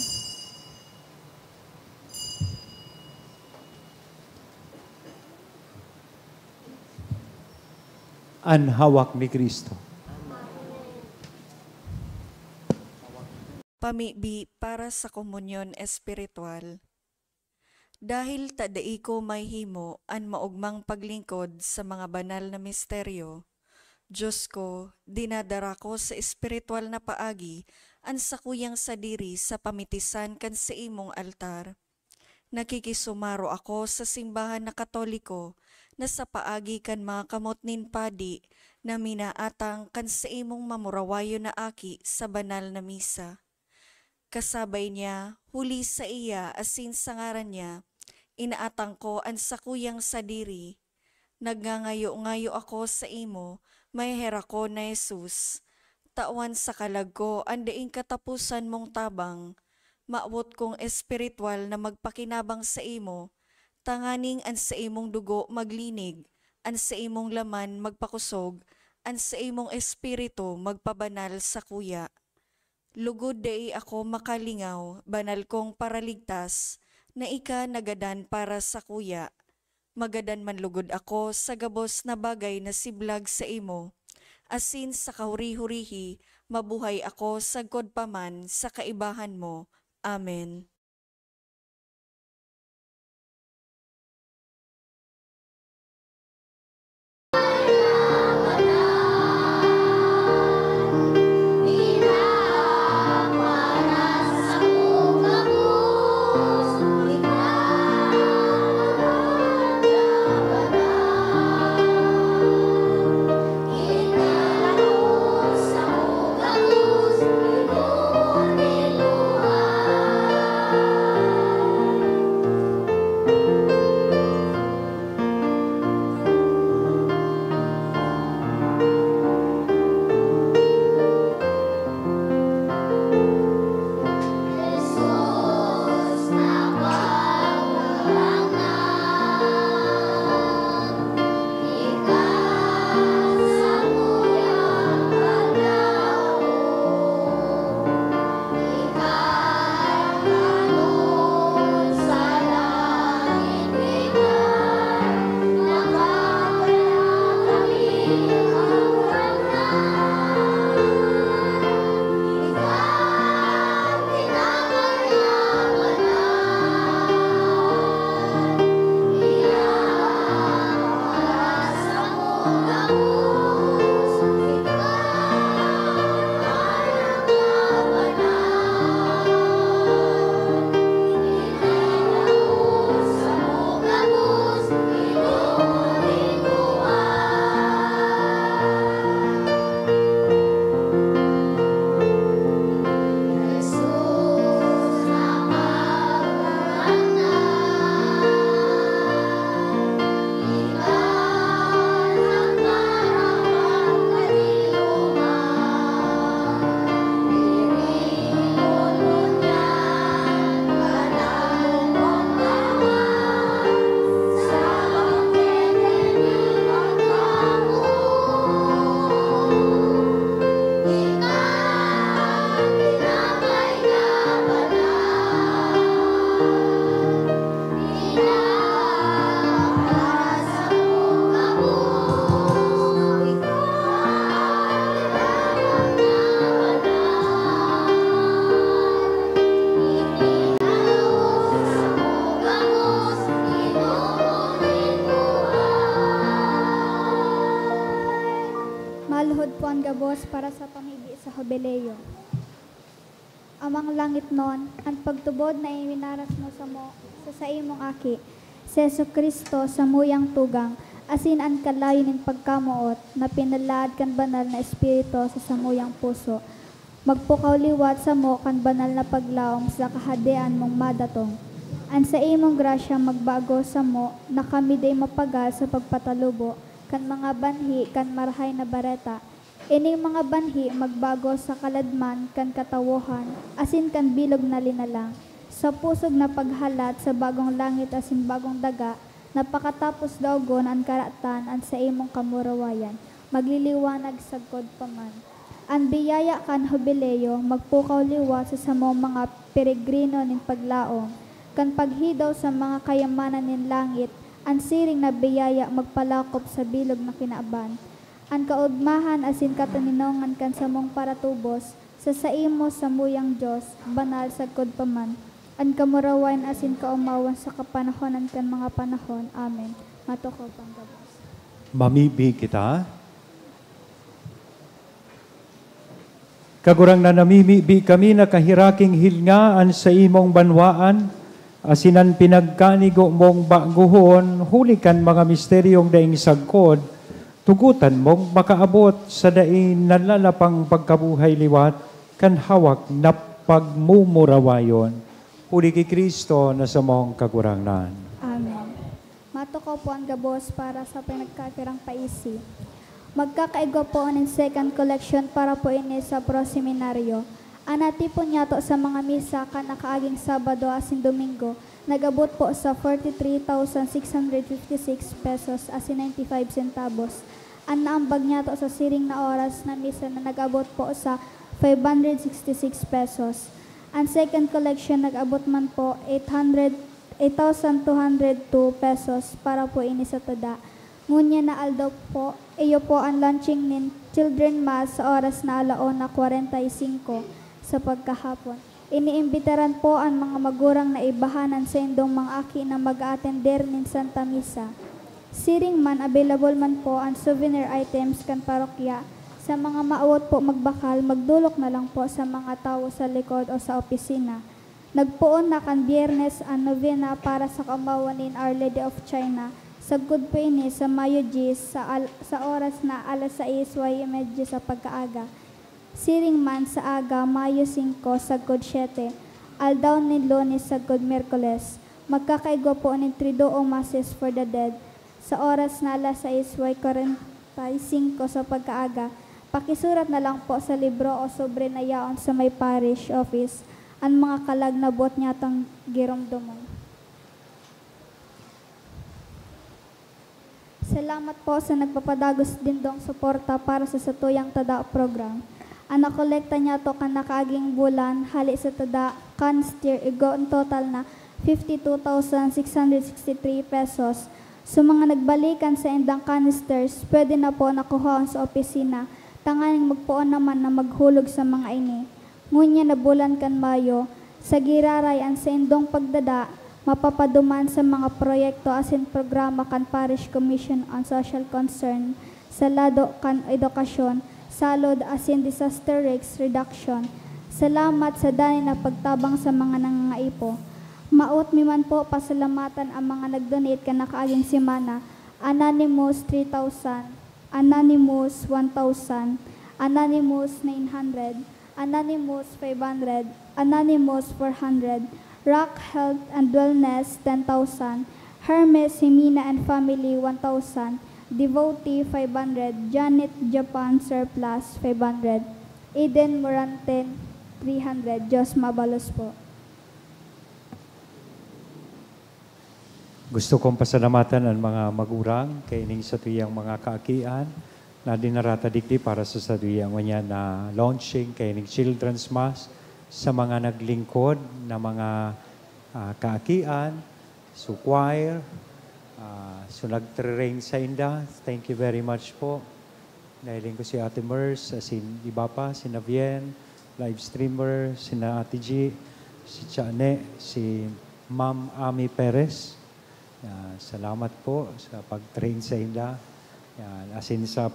Ang hawak ni Kristo. Pamibi para sa komunyon espiritual. Dahil tadai ko may himo an maugmang paglingkod sa mga banal na misteryo, Diyos ko, dinadara ko sa espiritual na paagi an sakuyang sadiri sa pamitisan kan sa imong altar. Nakikisumaro ako sa simbahan na Katoliko na sa paagi kan mga kamot nin padi na minaatang kan sa imong mamurawayo na aki sa banal na misa. Kasabay niya, huli sa iya asin sa ngaran niya, inaatang ko ang sakuyang sadiri. Nagngangayo-ngayo ako sa imo, may hera ko na Jesus. Tawan sa kalag ko, andaing katapusan mong tabang. Maawot kong espiritual na magpakinabang sa imo, tanganing an sa imong dugo maglinig, an sa imong laman magpakusog, an sa imong espiritu magpabanal sa kuya. Lugod dai ako makalingaw, banal kong paraligtas, na ika nagadan para sa kuya. Magadan man lugod ako sa gabos na bagay na siblag sa imo. Asin sa kahuri-hurihi, mabuhay ako sagkod paman sa kaibahan mo. Amen. para sa pamigi sa Jubileo. Amang langit non, ang pagtubod na iminaras mo sa imong aki, si Jesu Kristo sa muyang tugang, asin ang kalayo nin pagkamuot, na pinalaad kan banal na espiritu sa samuyang puso. Magpukaw liwat sa mo kan banal na paglaom sa kahadean mong madatong. An sa imong grasya magbago sa mo, na kami day mapagal sa pagpatalubo, kan mga banhi kan marahay na bareta. Ining mga banhi magbago sa kaladman kan katawohan, asin kan bilog na linalang. Sa pusog na paghalat sa bagong langit asin bagong daga, napakatapos daogon ang karatan an sa imong kamurawayan, magliliwanag sagkod paman. Ang biyaya kan Jubileo, magpukaw liwa sa samong mga peregrino nin paglaom, kan paghidaw sa mga kayamanan nin langit, ang siring na biyaya magpalakop sa bilog na kinaaban. Ang kaudmahan asin kataninongan kan samong paratubos, sa imo sa muyang Diyos, banal sagkod paman. Ang kamurawayan asin kaumawan sa kapanahonan kan mga panahon. Amen. Matukaw panggabos. Mamibi kita. Kagurang na namimibi kami na kahiraking hilngaan sa imong banwaan, asinan pinagkanigo mong baguhon, hulikan mga misteryong daing sagkod, tugutan mong makaabot sa daing nalalapang pagkabuhay liwat, kan hawak na pagmumurawayon. Puli kay Kristo na sa mong kagurangnan. Amen. Matukaw po ang gabos para sa pinagkakirang paisi. Magkakaigwa po ng second collection para po ini sa proseminaryo. Anati po niyato sa mga misa ka nakaaging Sabado asin Domingo, nagabot po sa 43,656 pesos asin 95 centavos. Ang naambag niyato sa siring na oras na misa na nagabot po sa 566 pesos. Ang second collection nag-abot man po 8,202 pesos para po ini sa tada. Ngunya na aldaw po, iyo po ang launching nin Children Mass sa oras na 1:45 sa pagkahapon. Iniimbitaran po ang mga magurang na ibahanan sa indong mga aki na mag-attender nin Santa Misa. Siring man, available man po ang souvenir items kan parokya. Sa mga maawot po magbakal, magdulok na lang po sa mga tao sa likod o sa opisina. Nagpuon na kan Biyernes ang novena para sa kaumawan nin Our Lady of China. Sagkod po ini sa Mayo 10 sa oras na 6:30 sa pagkaaga. Siring man sa aga, Mayo 5, sagkod 7. Aldaw ni Lunes, sagkod Miyerkules. Magkakaigwa po ni Triduo Masses for the Dead. Sa oras na 6:45 sa pagkaaga. Pakisurat na lang po sa libro o sobre na yaon sa may parish office ang mga kalag na bot niyatang giromdomong. Salamat po sa nagpapadagos din dong suporta para sa Satuyang Tada program. Ang nakolekta niya to kan nakaaging bulan, hali sa tada, kan steer, igo ang total na 52,663 pesos. Sa mga nagbalikan sa indang canisters, pwede na po nakuha sa opisina, tanganing magpuon naman na maghulog sa mga ini. Ngunya na bulan kan Mayo, sa giraray ang sa indong pagdada, mapapaduman sa mga proyekto asin programa kan Parish Commission on Social Concern, sa lado kan edukasyon, salod asin disaster risk reduction. Salamat sa dani na pagtabang sa mga nangangaipo. Maot mi man po pasalamatan ang mga nagdonate ka nakaaging simana. Anonymous 3,000, Anonymous 1,000, Anonymous 900, Anonymous 500, Anonymous 400, Rock Health and Wellness 10,000, Hermes Himina and Family 1,000, Devotee 500, Janet Japan Surplus 500, Eden Morante 300, Diyos mabalos po. Gusto kong pasalamatan ang mga magurang kay ining sa tuyang mga kaakian na dinarata digdi para sa tuyang wanya na launching kay ining Children's Mass sa mga naglingkod na mga kaakian, so choir, so nag-train sa inda. Thank you very much po. Nahiling ko si Ate Mers, si iba pa, si Navien, live streamer, si na Ate G, si Chane, si Ma'am Ami Perez. Salamat po sa pag-train sa inda. Asin sa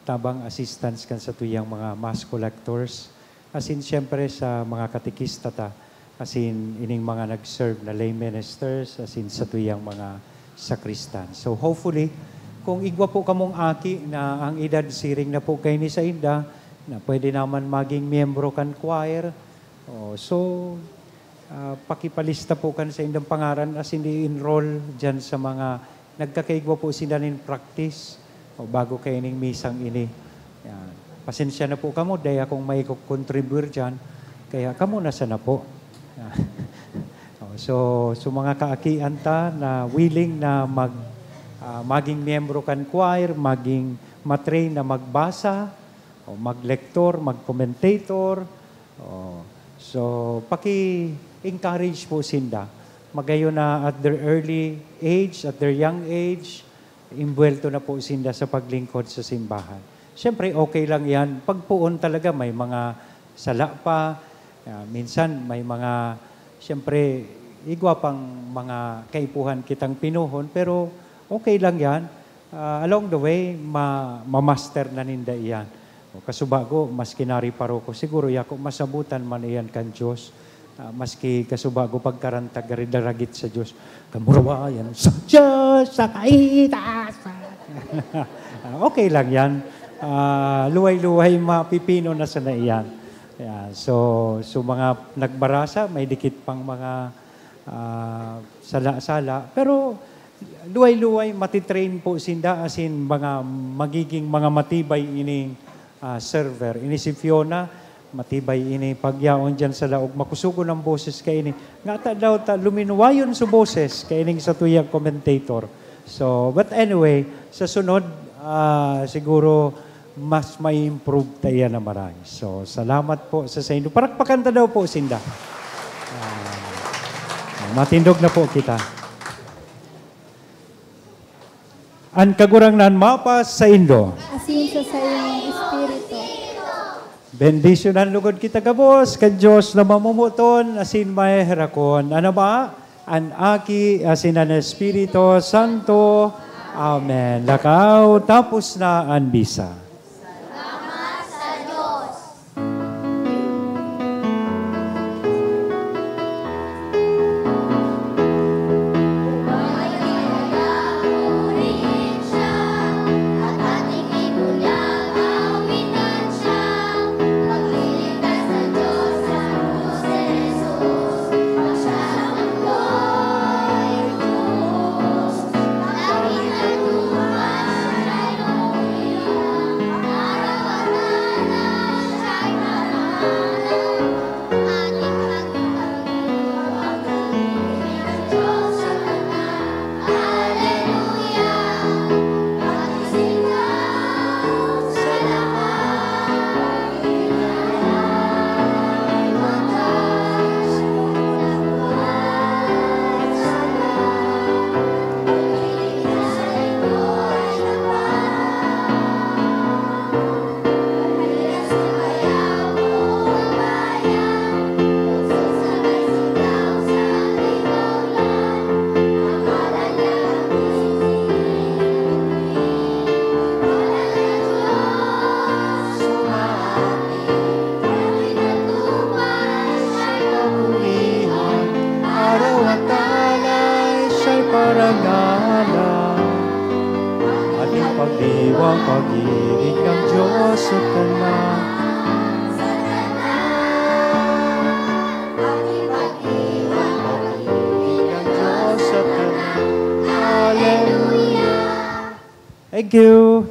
tabang assistance kan sa tuyang mga mass collectors. As in, siyempre sa mga katekista ta, as in, ining mga nag-serve na lay ministers, as in, sa tuyang mga sakristan. So hopefully, kung igwa po kamong aki na ang edad siring na po kayo ni sa inda, na pwede naman maging miyembro kan choir, pakipalista po kan sa indang pangaran as in enroll dyan sa mga nagkakaigwa po sila nin practice bago kayo ning misang ini. Yan. Pasensya na po kamo, dahil akong may contribute dyan, kaya kamo na sana po. So mga kaakian ta na willing na maging miyembro kan choir, maging matrain na magbasa, mag-lector, mag-commentator. So paki-encourage po sinda. Magayon na at their early age, at their young age, imbuelto na po sinda sa paglingkod sa simbahan. Siyempre, okay lang yan. Pagpuon talaga, may mga sala pa. Minsan, may mga, siyempre, igwa pang mga kaipuhan kitang pinuhon. Pero, okay lang yan. Along the way, ma-master na ninda iyan. Kasubago, mas kinari paroko. Siguro, yako masabutan man iyan kan Diyos. Maski kasubago pagkaranta, garidaragit sa Diyos. Kamurawayan sa Diyos, sa kaitasan. Okay lang yan. Luway-luway mapipino na sa naiyan. Yeah, so mga nagbarasa, may dikit pang mga sala-sala. Pero luway-luway matitrain po sinda as in mga magiging mga matibay ining server. Ini si Fiona, matibay ini pagyaon dyan sa laog. Makusugo ng boses kay ini. Nga daw luminuwayon sa boses kay ining sa tuyang commentator. So, but anyway, sa sunod, siguro mas may improve tayo na marami. So, salamat po sa inyo. Parakpakan daw po, Sinda. Matindog na po kita. Ang kagurang nan mapas sa Indo. Asin sa iyong espiritu. Bendisyonan lugod kita kabos, kan Diyos na mamumuton, asin may herakon. Ano ba? An aki, asin ang Espiritu Santo. Amen. Lakaw, tapos na ang bisa. Pag-ibig ng Diyos sa Tanan. Pag-ibig ng Diyos sa Tanan. Hallelujah. Thank you.